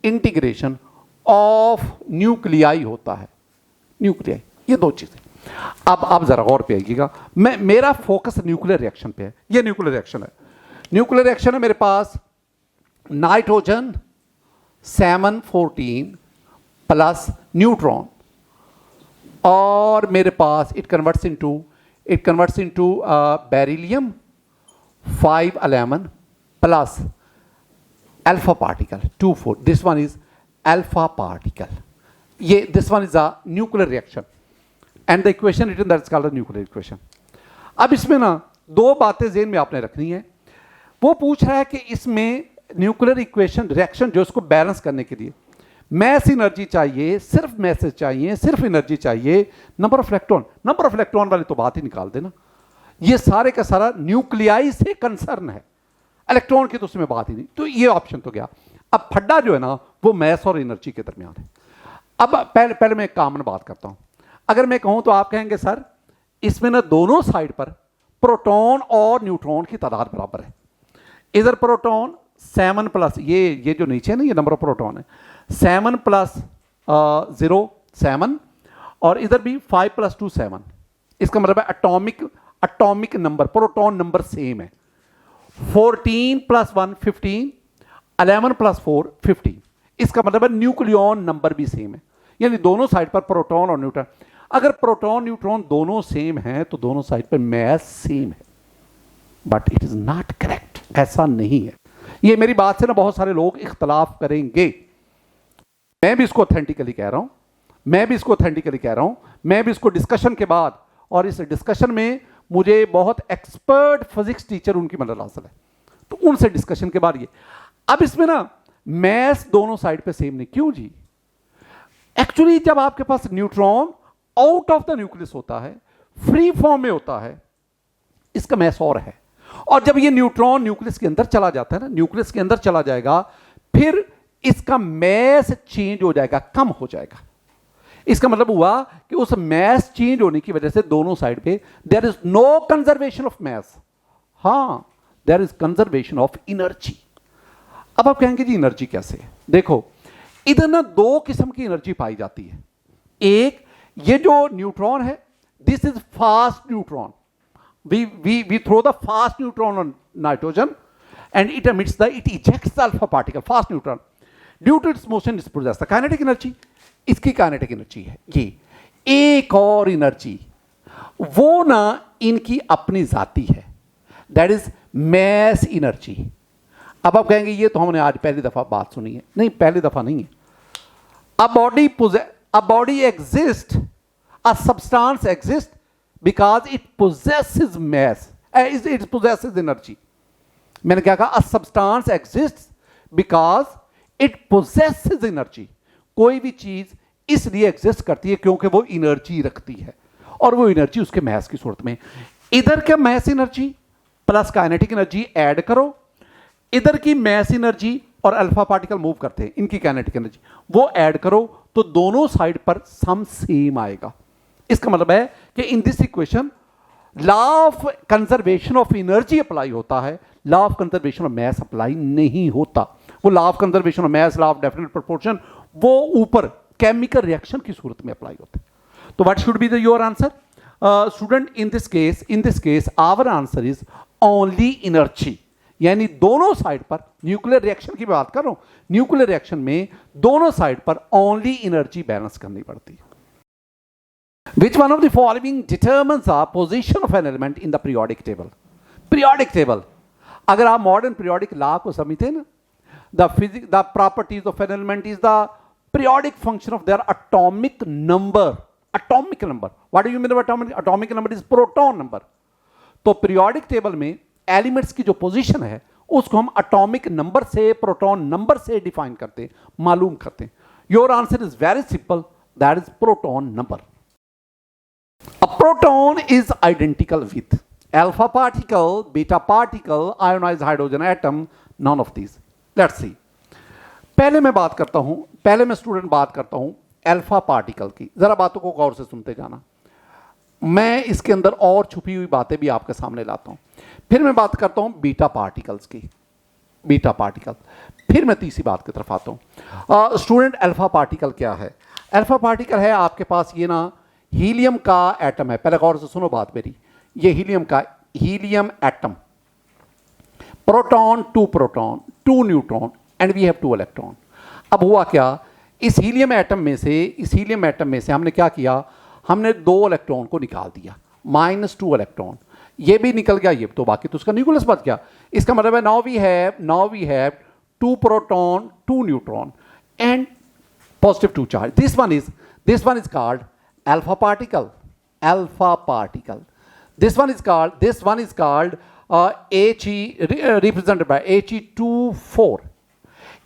इंटीग्रेशन ऑफ न्यूक्लियाई होता है, न्यूक्लियाई। ये 2 चीजें। अब जरा गौर पे आइएगा, मेरा फोकस न्यूक्लियर रिएक्शन पे है। ये न्यूक्लियर रिएक्शन है, न्यूक्लियर रिएक्शन है मेरे पास नाइट्रोजन 714 प्लस न्यूट्रॉन, और मेरे पास it converts into beryllium 511 plus alpha particle 24. This one is alpha particle. This one is a nuclear reaction and the equation written that's called a nuclear equation. अब इसमें ना दो बातें ज़हन में आपने रखनी है। वो पूछ रहा है कि इसमें न्यूक्लियर इक्वेशन रिएक्शन जो इसको बैलेंस करने के लिए मैस एनर्जी चाहिए, सिर्फ मैसेज चाहिए, सिर्फ एनर्जी चाहिए, नंबर ऑफ इलेक्ट्रॉन वाली तो बात ही निकाल देना। ये सारे का सारा न्यूक्लियाई से कंसर्न है, इलेक्ट्रॉन की तो उसमें बात ही नहीं। तो ये ऑप्शन तो गया। अब फड्डा जो है ना वो मैस और एनर्जी के दरमियान है। अब पहले मैं एक कॉमन बात करता हूं। अगर मैं कहूं तो आप कहेंगे सर इसमें ना दोनों साइड पर प्रोटॉन और न्यूट्रॉन की तादाद बराबर है। इधर प्रोटॉन 7 प्लस ये जो नीचे है ना, ये नंबर ऑफ प्रोटॉन है 7 प्लस 0 7, और इधर भी 5 प्लस 2 7। इसका मतलब है atomic number, proton number same है। 14 प्लस 1 15, 11 प्लस 4 15। इसका मतलब है न्यूक्लियॉन नंबर भी सेम है, यानी दोनों साइड पर प्रोटॉन और न्यूट्रॉन। अगर प्रोटॉन न्यूट्रॉन दोनों सेम हैं तो दोनों साइड पर मैस सेम है, but it is not correct, ऐसा नहीं है। ये मेरी बात से ना बहुत सारे लोग इख्तलाफ करेंगे। मैं भी इसको ऑथेंटिकली कह रहा हूं, मैं भी इसको डिस्कशन के बाद, और इस डिस्कशन में मुझे बहुत एक्सपर्ट फिजिक्स टीचर उनकी मदद हासिल है, तो उनसे डिस्कशन के बाद ये। अब इसमें ना मैस दोनों साइड पे सेम नहीं, क्यों जी? एक्चुअली जब आपके पास neutron out of the nucleus होता है, फ्री फॉर्म में होता है, इसका मैस और है। और जब ये न्यूट्रॉन न्यूक्लियस के अंदर चला जाता है ना, न्यूक्लियस के अंदर चला जाएगा, फिर इसका मैस चेंज हो जाएगा, कम हो जाएगा। इसका मतलब हुआ कि उस मैस चेंज होने की वजह से दोनों साइड पे there is no conservation of mass, हां there is conservation of energy. अब आप कहेंगे जी एनर्जी कैसे? देखो इधर ना दो किस्म की एनर्जी पाई जाती है। एक ये जो न्यूट्रॉन है, this is fast neutron, we throw the fast neutron on nitrogen and it ejects the alpha particle, fast neutron. Due to its motion it produces the kinetic energy. इसकी काइनेटिक एनर्जी है ये। एक और energy वो ना इनकी अपनी जाती है, दैट इज मैस एनर्जी। अब आप कहेंगे ये तो हमने आज पहली दफा बात सुनी है। नहीं, पहली दफा नहीं है। a body exists, a substance exists because it possesses mass, it possesses energy. मैंने क्या कहा? a substance exists because it possesses energy. कोई भी चीज इसलिए एग्जिस्ट करती है क्योंकि वो एनर्जी रखती है, और वो एनर्जी उसके मैस की सूरत में। इधर के mass energy plus kinetic energy add करो, इधर की मैस एनर्जी और अल्फा पार्टिकल मूव करते हैं, इनकी काइनेटिक एनर्जी वो ऐड करो, तो दोनों साइड पर सम सेम आएगा। इसका मतलब है कि in this equation law of conservation of energy apply होता है, law of conservation of mess apply नहीं होता। वो law of conservation of mess, law of definite proportion, वो ऊपर केमिकल रिएक्शन की सूरत में अप्लाई होते हैं। तो what should be the your answer student? In this case our answer is only energy, यानी दोनों साइड पर, न्यूक्लियर रिएक्शन की बात कर रहा हूं, न्यूक्लियर रिएक्शन में दोनों साइड पर ओनली एनर्जी बैलेंस करनी पड़ती है। Which one of the following determines the position of an element in the periodic table? Periodic table, अगर आप मॉडर्न पीरियोडिक लॉ को समझते हैं ना, the properties of an element is the periodic function of their atomic number. Atomic number. What do you mean by atomic number? Is proton number. तो periodic table में elements की जो position है उसको हम एटॉमिक नंबर से, proton number से define करते हैं, मालूम करते हैं। Your answer is very simple, that is proton number. A proton is identical with alpha particle, beta particle, ionized hydrogen atom, none of these. Let's see. पहले मैं student बात करता हूं अल्फा पार्टिकल की। जरा बातों को गौर से सुनते जाना। मैं इसके अंदर और छुपी हुई बातें भी आपके सामने लाता हूं। फिर मैं बात करता हूं बीटा पार्टिकल्स की, बीटा पार्टिकल। फिर मैं तीसरी बात की तरफ आता हूं। स्टूडेंट अल्फा पार्टिकल क्या है? अल्फा पार्टिकल है आपके पास ये ना, हीलियम का एटम है, पहले गौर से सुनो बात मेरी, ये helium atom, proton, two neutron and we have 2 electron. अब हुआ क्या, इस हीलियम एटम में से हमने क्या किया, हमने 2 इलेक्ट्रॉन को निकाल दिया, -2 इलेक्ट्रॉन, ये भी निकल गया, ये तो बाकी तो उसका न्यूक्लियस बच गया। इसका मतलब है now we have 2 proton 2 neutron and positive 2 charge. This one is called alpha particle. This one is called represented by He24.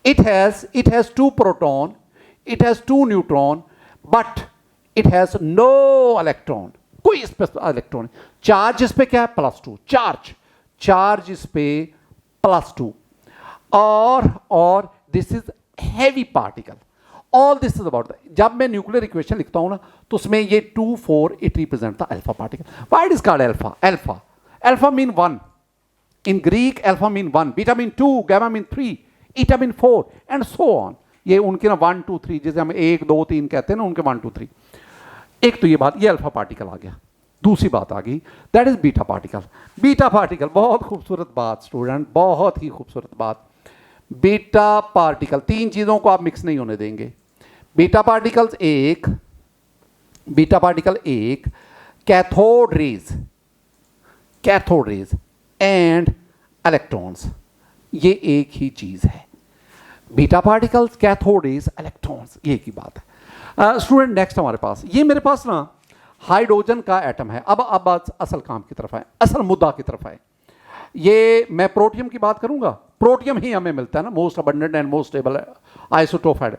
It has 2 proton, it has 2 neutron, but it has no electron. कोई इस पे electron, charge इस पे क्या है, +2, charge इस पे +2, और this is heavy particle. All this is about, जब मैं न्यूक्लियर इक्वेशन लिखता हूं ना तो उसमें ये 2 4 it represent the alpha particle. Why it is called alpha mean 1 in Greek, alpha mean 1, beta mean 2, gamma mean 3, eta mean 4 and so on. ये उनके ना 1 2 3 जैसे हम 1 2 3 कहते हैं ना, उनके 1 2 3। एक तो ये बात, ये अल्फा पार्टिकल आ गया। दूसरी बात आ गई, दैट इज बीटा पार्टिकल। बहुत खूबसूरत बात स्टूडेंट, बहुत ही खूबसूरत बात। बीटा पार्टिकल, 3 चीजों को आप मिक्स नहीं होने देंगे। बीटा पार्टिकल एक कैथोड रेज एंड इलेक्ट्रॉन्स, ये एक ही चीज है। Beta particles, cathode rays, electrons, ये एक ही बात है। स्टूडेंट नेक्स्ट हमारे पास, ये मेरे पास ना हाइड्रोजन का एटम है। अब असल काम की तरफ आए, असल मुद्दा की तरफ आए। ये मैं प्रोटियम की बात करूंगा, प्रोटियम ही हमें मिलता है ना, most abundant and most stable isotope.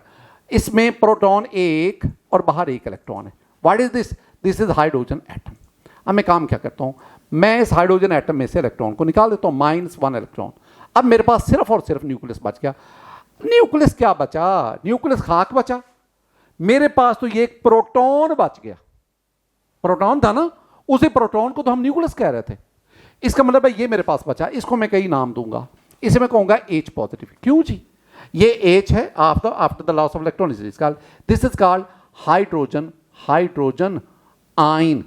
इसमें प्रोटॉन 1 और बाहर 1 इलेक्ट्रॉन है। What is this is hydrogen atom. अब मैं काम क्या करता हूं, मैं इस हाइड्रोजन एटम में से इलेक्ट्रॉन को निकाल देता हूं, -1 इलेक्ट्रॉन। अब मेरे पास सिर्फ और सिर्फ न्यूक्लियस बच गया। न्यूक्लियस क्या बचा, न्यूक्लियस खाक बचा। मेरे पास तो ये एक प्रोटॉन बच गया, प्रोटॉन था ना, उसी प्रोटॉन को तो हम न्यूक्लियस कह रहे थे। इसका मतलब है ये मेरे पास बचा, इसको मैं कई नाम दूंगा, इसे मैं कहूंगा H पॉजिटिव। क्यों जी, ये H है after the loss of electron, this is called hydrogen ion.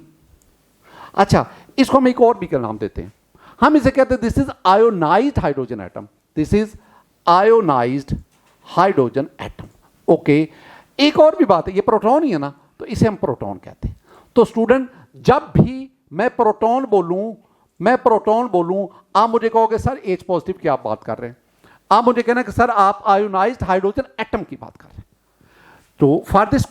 अच्छा, इसको हम एक और भी का नाम देते हैं, हम इसे कहते हैं this is ionised hydrogen atom, this is ionised hydrogen atom. Okay, एक और भी बात है, ये प्रोटॉन ही है ना, तो इसे हम प्रोटॉन कहते हैं। तो स्टूडेंट, जब भी मैं प्रोटॉन बोलूं, आप मुझे कहोगे सर H पॉजिटिव की आप बात कर रहे हैं, आप मुझे कहना कि सर आप आयोनाइज्ड हाइड्रोजन एटम की बात कर रहे हैं। तो for this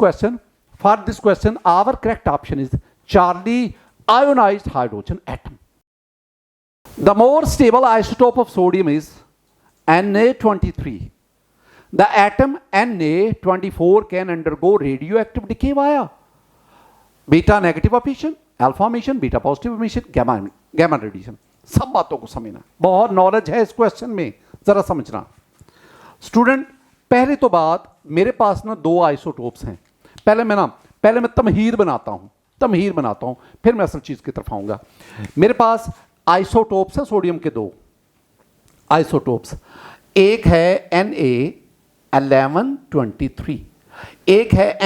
question our correct option is Charlie, ionised hydrogen atom. The more stable isotope of sodium is Na23. The atom Na24 can undergo radioactive decay via beta negative emission, alpha emission, beta positive emission, gamma radiation। सब बातों को समझना, बहुत knowledge है इस question में, जरा समझना स्टूडेंट। पहले तो बात, मेरे पास ना 2 आइसोटोप्स हैं। पहले मैं तमहीर बनाता हूं, फिर मैं असल चीज की तरफ आऊंगा। मेरे पास आइसोटोप्स है सोडियम के 2 आइसोटोप्स, एक है Na1123, एक है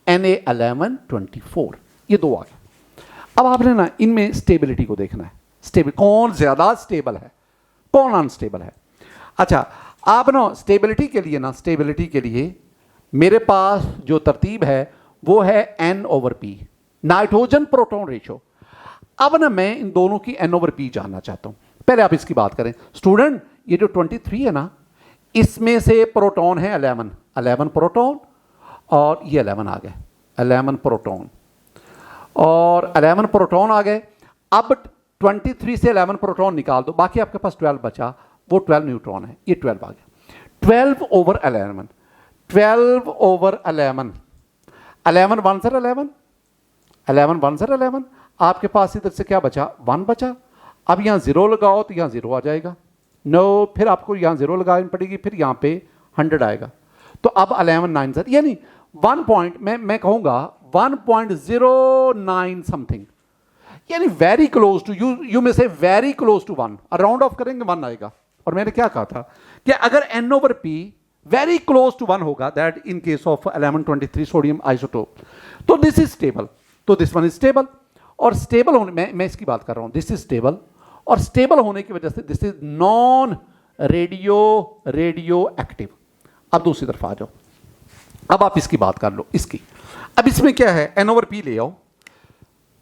Na1124, ये 2 आ गए। अब आपने ना इनमें स्टेबिलिटी को देखना है, कौन ज्यादा स्टेबल है, कौन अनस्टेबल है। अच्छा, आप ना स्टेबिलिटी के लिए मेरे पास जो तरतीब है वो है N/P, नाइट्रोजन प्रोटॉन रेशो। अब ना मैं इन दोनों की N/P जानना चाहता हूं। पहले आप इसकी बात करें स्टूडेंट, ये जो 23 है ना, इसमें से प्रोटॉन है 11 प्रोटॉन, और ये 11 आ गए, 11 प्रोटॉन और 11 प्रोटॉन आ गए। अब 23 से 11 प्रोटॉन निकाल दो, बाकी आपके पास 12 बचा, वो 12 न्यूट्रॉन है, ये 12 आ गया। 12/11, 12/11, 11 1 11, 11 1 11, आपके पास इधर से क्या बचा, 1 बचा। अब यहां 0 लगाओ तो यहां 0 आ जाएगा, नो, फिर आपको यहां 0 लगानी पड़ेगी, फिर यहां पे 100 आएगा। तो अब 11 9 सर, यानी 1 पॉइंट, मैं कहूंगा 1.09 समथिंग, यानी वेरी क्लोज टू, यू में से very close to 1, round off करेंगे 1 आएगा। और मैंने क्या कहा था कि अगर N/P वेरी क्लोज टू 1 होगा, that in case of 1123 sodium isotope. तो दिस इज स्टेबल, तो दिस वन इज स्टेबल। और स्टेबल होने, मैं इसकी बात कर रहा हूं, दिस इज स्टेबल, और स्टेबल होने की वजह से this is non radio active. अब दूसरी तरफ आ जाओ, अब आप इसकी बात कर लो, इसकी। अब इसमें क्या है, एन ओवर पी ले आओ,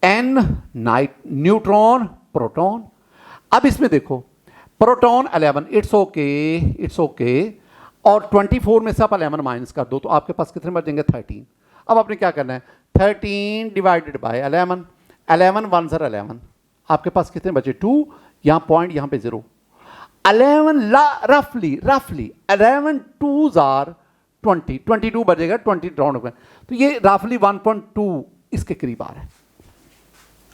एन न्यूट्रॉन प्रोटॉन। अब इसमें देखो प्रोटॉन 11, इट्स ओके, और 24 में से आप 11 माइनस कर दो तो आपके पास कितने बचेंगे, 13। अब आपने क्या करना है, 13 डिवाइडेड बाय 11, 11 1 सर 11, आपके पास कितने बचे, 2, यहाँ पॉइंट यहाँ पे 0, 11 रफली 11 2s आर 20, 22 बचेगा, 20 राउंड में, तो ये रफली 1.2 इसके करीब आ रहा है।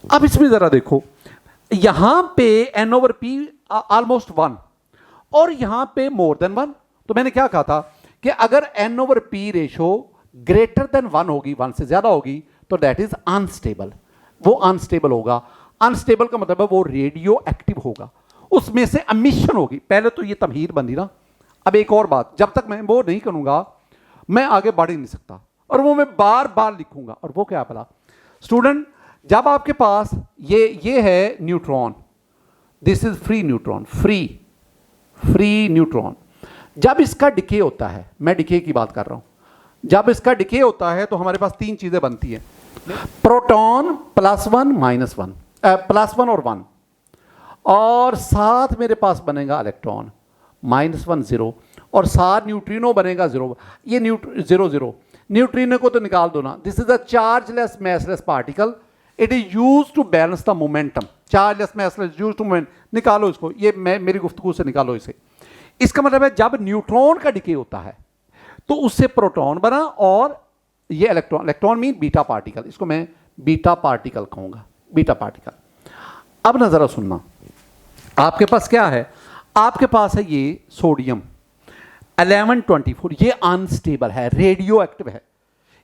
अब इसमें जरा देखो, यहां पे एन ओवर पी ऑलमोस्ट 1 और यहां पे मोर देन 1, तो मैंने क्या कहा था कि अगर N over P ratio greater than 1 होगी, 1 से ज्यादा होगी, तो दैट इज अनस्टेबल, वो अनस्टेबल होगा। अनस्टेबल का मतलब है वो रेडियो एक्टिव होगा, उसमें से एमिशन होगी। पहले तो ये तमहीर बनी ना। अब एक और बात, जब तक मैं वो नहीं करूंगा मैं आगे बढ़ ही नहीं सकता, और वो मैं बार बार लिखूंगा, और वो क्या भला स्टूडेंट, जब आपके पास ये है neutron, this is free neutron, free neutron, जब इसका डिके होता है, मैं डिके की बात कर रहा हूं, जब इसका डिके होता है तो हमारे पास 3 चीजें बनती हैं, प्रोटॉन +1 -1, +1 और 1, और साथ मेरे पास बनेगा इलेक्ट्रॉन -1 0, और साथ न्यूट्रिनो बनेगा 0, ये 0 न्यूट्रिनो को तो निकाल दो ना, this is a chargeless massless particle, it is use to balance the momentum, chargeless massless use to moment, निकालो इसको, ये मेरी गुफ्तगू से निकालो इसे। इसका मतलब है जब न्यूट्रॉन का डिके होता है तो उससे प्रोटॉन बना, और ये इलेक्ट्रॉन मीन बीटा पार्टिकल, इसको मैं बीटा पार्टिकल कहूंगा, बीटा पार्टिकल। अब नजर सुनना, आपके पास क्या है, आपके पास है ये सोडियम 1124, ये अनस्टेबल है, रेडियो एक्टिव है,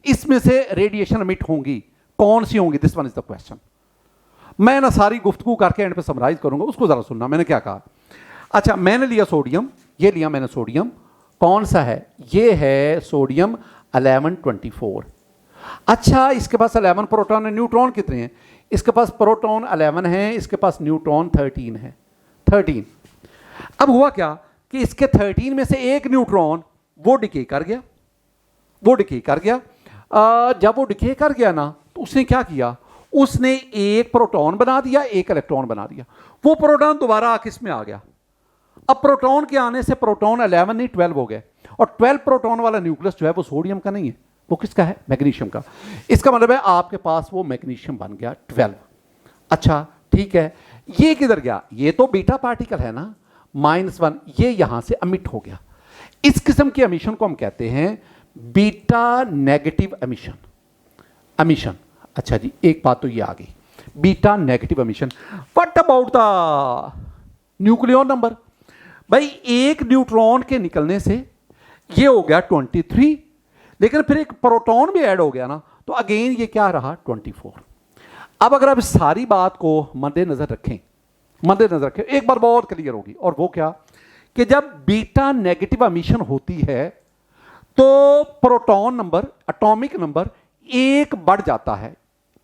इसमें से रेडिएशन एमिट होंगी, कौन सी होंगी, this one is the question. मैं ना सारी गुफ्तगू करके एंड पे समराइज करूंगा, उसको जरा सुनना मैंने क्या कहा। अच्छा, मैंने लिया सोडियम, ये लिया मैंने सोडियम, कौन सा है, ये है सोडियम 1124। अच्छा, इसके पास 11 प्रोटॉन है, न्यूट्रॉन कितने हैं, इसके पास प्रोटॉन 11 है, इसके पास न्यूट्रॉन 13 है, 13। अब हुआ क्या कि इसके 13 में से एक न्यूट्रॉन वो डिके कर गया, जब वो डिके कर गया ना, तो उसने क्या किया, उसने एक प्रोटॉन बना दिया, एक इलेक्ट्रॉन बना दिया, वो प्रोटॉन दोबारा आके इसमें आ गया। अब प्रोटॉन के आने से प्रोटॉन 11 नहीं 12 हो गए, और 12 प्रोटॉन वाला न्यूक्लियस जो है वो सोडियम का नहीं है, वो किसका है, मैग्नीशियम का। इसका मतलब है आपके पास वो मैग्नीशियम बन गया 12। अच्छा ठीक है, ये किधर गया, ये तो बीटा पार्टिकल है ना, -1, ये यहां से अमिट हो गया। इस किस्म के एमिशन को हम कहते हैं बीटा नेगेटिव एमिशन। अच्छा जी, एक बात तो ये आ गई, beta negative emission. What about the nucleon number, भाई एक न्यूट्रॉन के निकलने से ये हो गया 23, लेकिन फिर एक प्रोटॉन भी ऐड हो गया ना, तो अगेन ये क्या रहा 24। अब अगर आप सारी बात को मद्देनजर रखें, एक बार बहुत क्लियर होगी, और वो क्या कि जब बीटा नेगेटिव एमिशन होती है तो प्रोटॉन नंबर, एटॉमिक नंबर 1 बढ़ जाता है,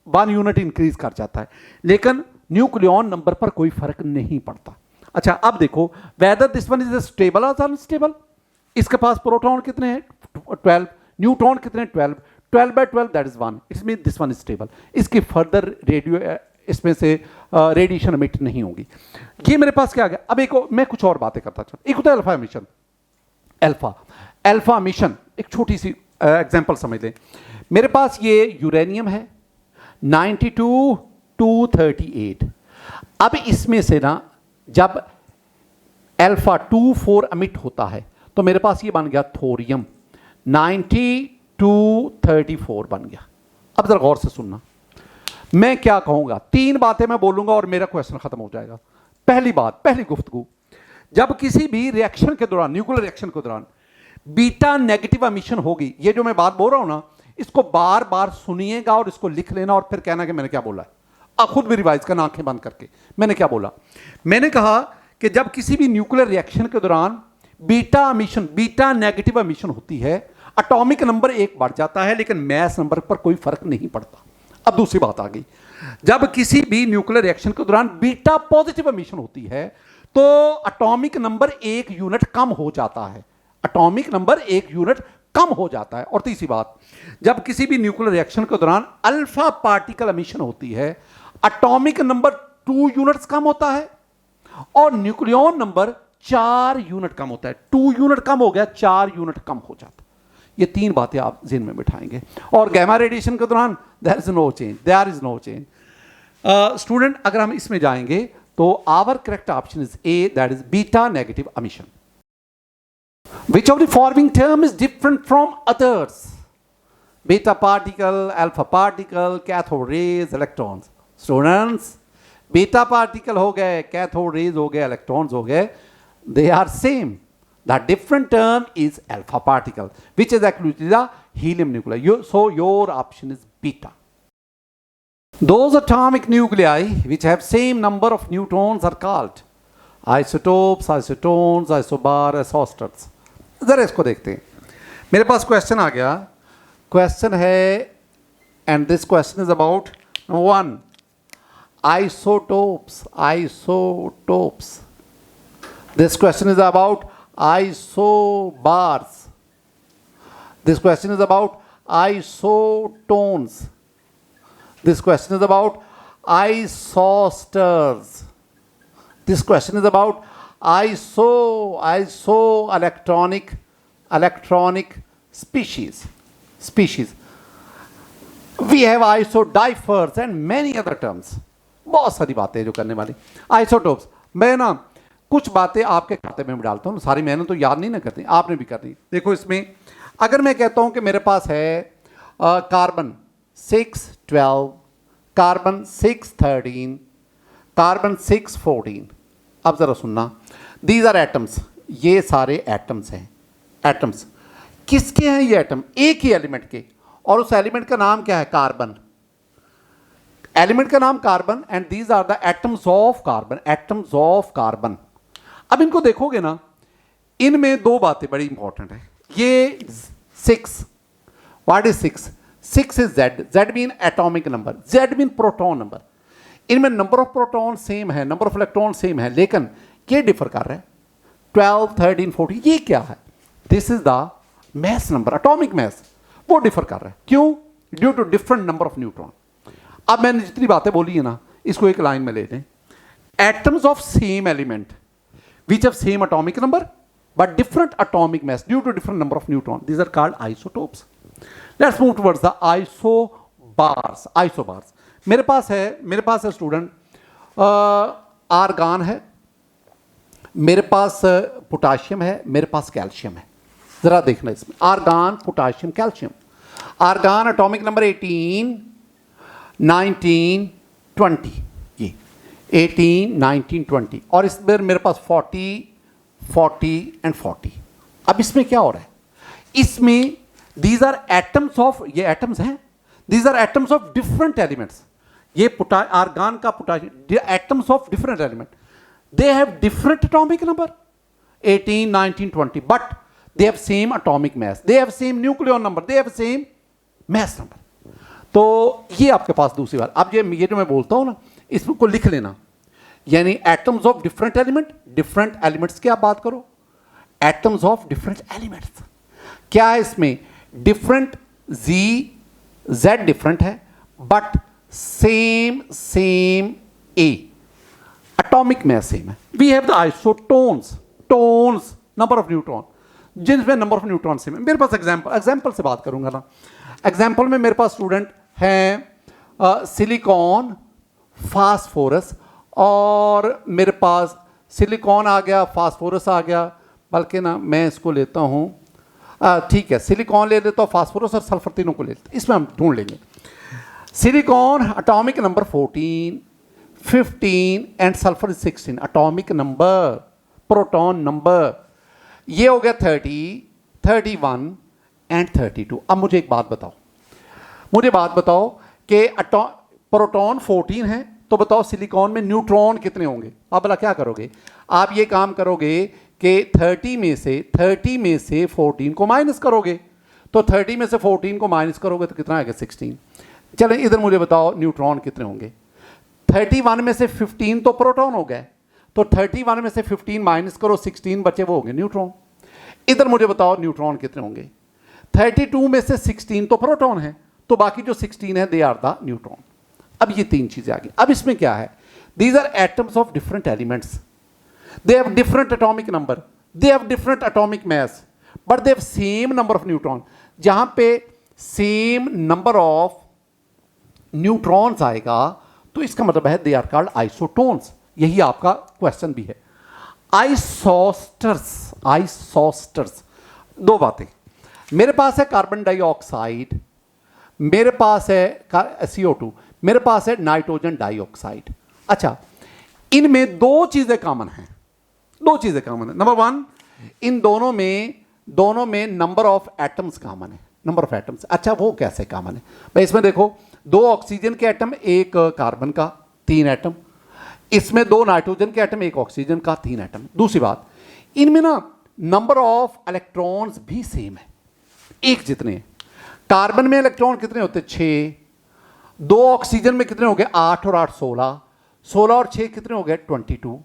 1 यूनिट इंक्रीज कर जाता है, लेकिन न्यूक्लियॉन नंबर पर कोई फर्क नहीं पड़ता। अच्छा, अब देखो whether this one is stable और अनस्टेबल। इसके पास प्रोटॉन कितने हैं 12, न्यूट्रॉन कितने 12, 12/12 that is 1, it's mean this one is stable. इसकी फर्दर रेडियो इसमें से रेडिएशन एमिट नहीं होगी। ये मेरे पास क्या आ गया। अब एक मैं कुछ और बातें करता चल, एक होता है अल्फा एमिशन। अल्फा एमिशन एक छोटी सी एग्जांपल समझ लें। मेरे पास ये यूरेनियम है 92-238। अब इसमें से ना जब अल्फा 24 एमिट होता है तो मेरे पास ये बन गया थोरियम 92-34 बन गया। अब जरा गौर से सुनना, मैं क्या कहूंगा, 3 बातें मैं बोलूंगा और मेरा क्वेश्चन खत्म हो जाएगा। पहली बात, पहली गुफ्तगू, जब किसी भी रिएक्शन के दौरान, न्यूक्लियर रिएक्शन के दौरान बीटा नेगेटिव एमिशन होगी, ये जो मैं बात बोल रहा हूं ना, इसको बार बार सुनिएगा और इसको लिख लेना और फिर कहना कि मैंने क्या बोला है। अब खुद भी रिवाइज करना आंखें बंद करके, मैंने क्या बोला। मैंने कहा कि जब किसी भी न्यूक्लियर रिएक्शन के दौरान beta emission, beta negative emission होती है, एटॉमिक नंबर एक बढ़ जाता है लेकिन मास नंबर पर कोई फर्क नहीं पड़ता। अब दूसरी बात आ गई, जब किसी भी न्यूक्लियर रिएक्शन के दौरान बीटा पॉजिटिव एमिशन होती है तो एटॉमिक नंबर एक यूनिट कम हो जाता है, एटॉमिक नंबर एक यूनिट कम हो जाता है। और तीसरी बात, जब किसी भी न्यूक्लियर रिएक्शन के दौरान अल्फा पार्टिकल एमिशन होती है, एटॉमिक नंबर 2 यूनिट्स कम होता है और न्यूक्लियॉन नंबर 4 यूनिट कम होता है। 2 यूनिट कम हो गया, 4 यूनिट कम हो जाता है। ये 3 बातें आप ज़हन में बिठाएंगे। और गैमा रेडिएशन के दौरान there is no change, there is no change. Student, अगर हम इसमें जाएंगे तो our correct option is A, that is beta negative emission. Which of the following term is different from others? Beta particle, alpha particle, cathode rays, electrons. Students, beta particle हो गए, cathode rays हो गए, electrons हो गए, they are same. The different term is alpha particle, which is actually the helium nuclei. So your option is beta. Those atomic nuclei which have same number of neutrons are called isotopes, isotones, isobar, isosters. जरा इसको देखते हैं। मेरे पास question आ गया, question है and this question is about 1 isotopes, isotopes. This question is about isobars. This question is about isotones. This question is about isosters. This question is about electronic species. We have isodiphers and many other terms. बहुत सारी बातें जो करने वाली। Isotopes, मैं ना कुछ बातें आपके खाते में डालता हूँ, सारी मैंने तो याद नहीं ना करती, आपने भी करनी। देखो इसमें अगर मैं कहता हूँ कि मेरे पास है कार्बन 612, कार्बन 613, कार्बन 614। अब ज़रा सुनना, दीज आर एटम्स, ये सारे एटम्स हैं। एटम्स किसके हैं? ये एटम एक ही एलिमेंट के, और उस एलिमेंट का नाम क्या है? कार्बन। एलिमेंट का नाम carbon, and these are the atoms of carbon, atoms of carbon. अब इनको देखोगे ना, इनमें 2 बातें बड़ी इंपॉर्टेंट है। ये 6, what is 6? 6 is Z, Z mean atomic number, Z mean proton number. इनमें नंबर ऑफ प्रोटॉन सेम है, नंबर ऑफ इलेक्ट्रॉन सेम है, लेकिन ये डिफर कर रहा है। 12, 13, 14, ये क्या है? This is the mass number, atomic mass, वो डिफर कर रहा है। क्यों? Due to different number of neutron. अब मैंने जितनी बातें बोली है ना, इसको एक लाइन में ले लें। Atoms of same element which have same atomic number but different atomic mass due to different number of neutron, these are called isotopes. Let's move towards the isobars. Isobars मेरे पास है स्टूडेंट आर्गान है, मेरे पास potassium है, मेरे पास calcium है। जरा देखना इसमें, argon, potassium, calcium. Argon atomic number 18, 19, 20, ये 18, 19, 20, और इस बार मेरे पास 40, 40 एंड 40। अब इसमें क्या हो रहा है? इसमें दीज आर एटम्स ऑफ, ये एटम्स हैं, these are atoms of different elements. ये आर्गान का potassium, atoms of different element, they have different atomic number 18, 19, 20, but they have same atomic mass, they have same nucleon number, they have same mass number. तो ये आपके पास दूसरी बात। अब ये जो मैं बोलता हूं ना, इसको लिख लेना, यानी atoms of different element, different elements की आप बात करो, एटम्स ऑफ डिफरेंट एलिमेंट्स। क्या है इसमें? डिफरेंट, जेड डिफरेंट है but same A, atomic mass same है। We have the isotones, tones, number of neutron, जिनमें नंबर ऑफ न्यूट्रॉन सेम है। मेरे पास एग्जाम्पल से बात करूंगा ना। एग्जाम्पल में मेरे पास स्टूडेंट हैं सिलिकॉन, फास्फोरस, और मेरे पास सिलिकॉन आ गया, फास्फोरस आ गया, बल्कि ना मैं इसको लेता हूँ, ठीक है, सिलिकॉन ले लेता हूँ, फास्फोरस और सल्फर तीनों को लेते, इसमें हम ढूंढ लेंगे। Silicon atomic number 14, 15 and sulphur 16, atomic number, proton number, ये हो गया 30, 31 एंड 32। अब मुझे एक बात बताओ कि प्रोटॉन 14 है, तो बताओ सिलिकॉन में न्यूट्रॉन कितने होंगे? आप भला क्या करोगे? आप ये काम करोगे कि 30 में से 14 को माइनस करोगे, तो 30 में से 14 को माइनस करोगे तो कितना आएगा 16। चलें इधर मुझे बताओ न्यूट्रॉन कितने होंगे। 31 में से 15 तो प्रोटॉन हो गए, तो 31 में से 15 माइनस करो, 16 बचे, वो होंगे न्यूट्रॉन। इधर मुझे बताओ न्यूट्रॉन कितने होंगे। 32 में से 16 तो प्रोटॉन है, तो बाकी जो 16 है दे आर द न्यूट्रॉन। अब ये तीन चीजें आ गई। अब इसमें क्या है, these are atoms of different elements, they have different atomic number, they have different atomic mass, but they have same number of neutron। जहां पे same number of neutrons आएगा तो इसका मतलब है they are called isotones। यही आपका question भी है। आइसोस्टर्स दो बातें, मेरे पास है कार्बन डाइऑक्साइड, मेरे पास है CO2, मेरे पास है नाइट्रोजन डाइऑक्साइड। अच्छा, इनमें दो चीजें कॉमन हैं, नंबर वन, इन दोनों में नंबर ऑफ एटम्स कॉमन है, नंबर ऑफ एटम्स। अच्छा, वो कैसे कॉमन है भाई? इसमें देखो, 2 ऑक्सीजन के एटम, 1 कार्बन का, 3 एटम। इसमें 2 नाइट्रोजन के एटम, 1 ऑक्सीजन का, 3 एटम। दूसरी बात, इनमें ना नंबर ऑफ इलेक्ट्रॉन्स भी सेम है, एक जितने हैं। कार्बन में इलेक्ट्रॉन कितने होते हैं? 6। 2 ऑक्सीजन में कितने हो गए? 8 और 8 16, 16 और 6 कितने हो गए? 22।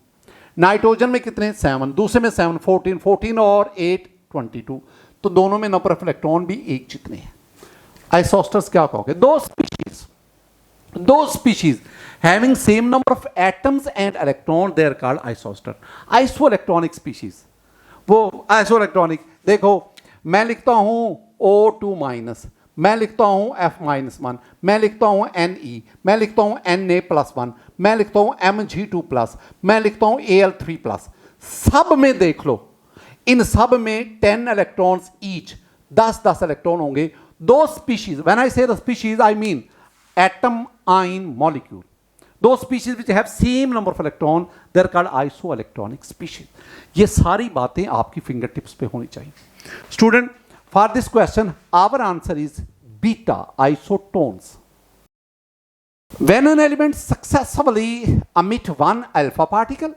नाइट्रोजन में कितने? 7, दूसरे में 7, 14, 14 और 8 22। तो दोनों में नंबर ऑफ इलेक्ट्रॉन भी एक जितने हैं। आइसोस्टर्स क्या कहोगे? दो species having same number of atoms and electron, they are called isoster. Isoelectronic species, वो आइसोइलेक्ट्रॉनिक, देखो मैं लिखता हूं O2 माइनस, मैं लिखता हूं F-1, मैं लिखता हूं Ne, मैं लिखता हूं Na+1, मैं लिखता हूं Mg2+, मैं लिखता हूं Al3+। सब में देख लो, इन सब में 10 इलेक्ट्रॉन्स ईच, 10 इलेक्ट्रॉन होंगे। दो species, when I say the species I mean atom, ion, molecule. दो species which have same number of electron, they are called isoelectronic species. ये सारी बातें आपकी फिंगर टिप्स पे होनी चाहिए। Student, for this question our answer is beta isotones। When an element successfully emit 1 alpha particle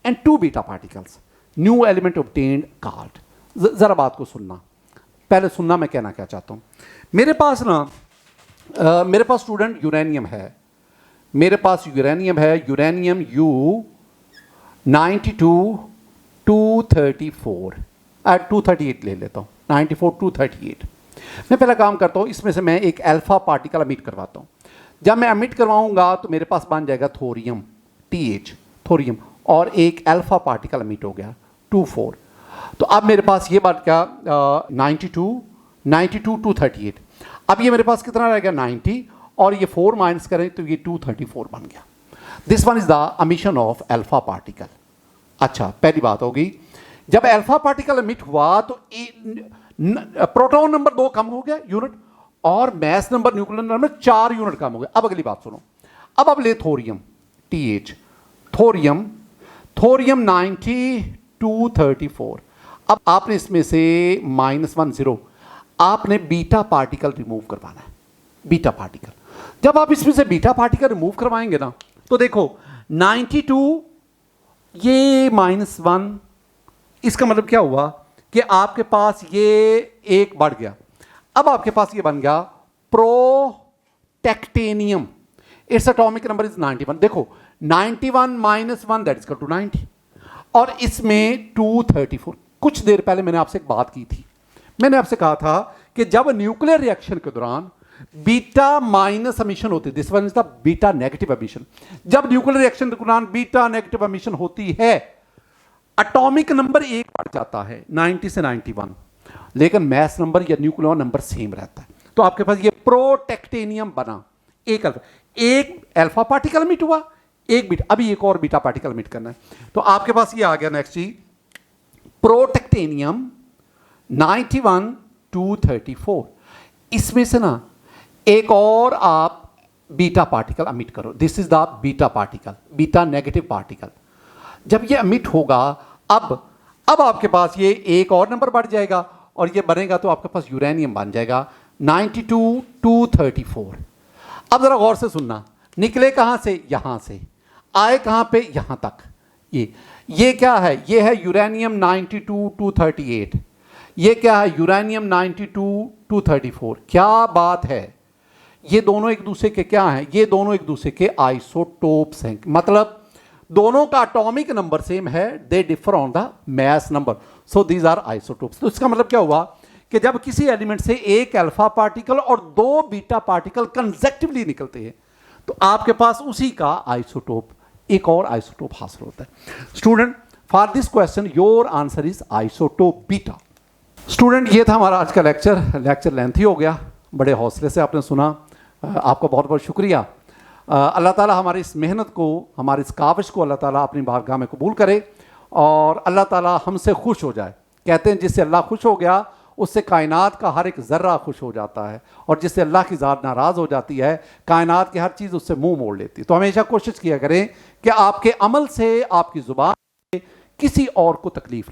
and 2 beta particles, new element obtained called। जरा बात को सुनना, पहले सुनना मैं कहना क्या चाहता हूं। मेरे पास स्टूडेंट यूरेनियम है, यूरेनियम U92 234, 238 ले लेता हूं, 94 238। मैं पहला काम करता हूं, इसमें से मैं एक अल्फा पार्टिकल अमिट करवाता हूं। जब मैं अमिट करवाऊंगा तो मेरे पास बन जाएगा थोरियम, TH, थोरियम, और एक अल्फा पार्टिकल अमिट हो गया 24। तो अब मेरे पास ये बात क्या, 92 238। अब ये मेरे पास कितना रहेगा? 90, और ये 4 माइनस करें तो ये 234 बन गया। This one is the emission of alpha particle. अच्छा, पहली बात होगी, जब अल्फा पार्टिकल एमिट हुआ तो प्रोटॉन नंबर 2 कम हो गया यूनिट, और mass number, nuclear number 4 unit कम हो गया। अब अगली बात सुनो, अब ले थोरियम, TH, थोरियम 90 234। अब आपने इसमें से -10 आपने बीटा पार्टिकल रिमूव करवाना है, बीटा पार्टिकल। जब आप इसमें से बीटा पार्टिकल रिमूव करवाएंगे ना, तो देखो 92 ये -1, इसका मतलब क्या हुआ कि आपके पास ये एक बढ़ गया। अब आपके पास ये बन गया प्रोटेक्टेनियम, इट्स एटॉमिक नंबर इज 91। देखो 91 - 1 दैट इज इक्वल टू 90, और इसमें 234। कुछ देर पहले मैंने आपसे एक बात की थी, मैंने आपसे कहा था कि जब न्यूक्लियर रिएक्शन के दौरान बीटा माइनस एमिशन होती है, this one is the beta negative emission. जब न्यूक्लियर रिएक्शन के दौरान बीटा नेगेटिव एमिशन होती है, एटॉमिक नंबर 1 बढ़ जाता है 90 से 91, लेकिन मैस नंबर या न्यूक्लियर नंबर सेम रहता है। तो आपके पास ये प्रोटेक्टेनियम बना, एक अल्फा पार्टिकल एमिट हुआ, एक बीटा, अभी एक और बीटा पार्टिकल एमिट करना है। तो आपके पास ये आ गया नेक्स्ट जी, प्रोटेक्टेनियम 91 234। इसमें से ना एक और आप बीटा पार्टिकल एमिट करो, this is the beta particle, beta negative particle. जब ये एमिट होगा, अब आपके पास ये एक और नंबर बढ़ जाएगा, और ये बनेगा तो आपके पास यूरेनियम बन जाएगा 92 234। अब जरा गौर से सुनना, निकले कहां से? यहां से, आए कहां पे? यहां तक। ये क्या है? ये है यूरेनियम 92-238। ये क्या है? यूरेनियम 92-234। क्या बात है, ये दोनों एक दूसरे के क्या हैं? ये दोनों एक दूसरे के आइसोटोप्स हैं। मतलब दोनों का एटॉमिक नंबर सेम है, they differ on the mass number, so these are isotopes. तो इसका मतलब क्या हुआ कि जब किसी एलिमेंट से एक अल्फा पार्टिकल और दो बीटा पार्टिकल कंसेक्टिवली निकलते हैं तो आपके पास उसी का आइसोटोप, एक और आइसोटोप हासिल होता है। Student, for this question your answer is isotope beta. Student, ये था हमारा आज का लेक्चर लेंथी हो गया, बड़े हौसले से आपने सुना, आपका बहुत बहुत शुक्रिया। अल्लाह ताला हमारी इस मेहनत को, हमारी इस काविश को अल्लाह ताला अपनी बारगाह में कबूल करे और अल्लाह ताला हमसे खुश हो जाए। कहते हैं जिससे अल्लाह खुश हो गया उससे कायनात का हर एक ज़र्रा खुश हो जाता है, और जिससे अल्लाह की ज़ात नाराज़ हो जाती है कायनात की हर चीज़ उससे मुंह मोड़ लेती है। तो हमेशा कोशिश किया करें कि आपके अमल से, आपकी ज़ुबान से किसी और को तकलीफ ना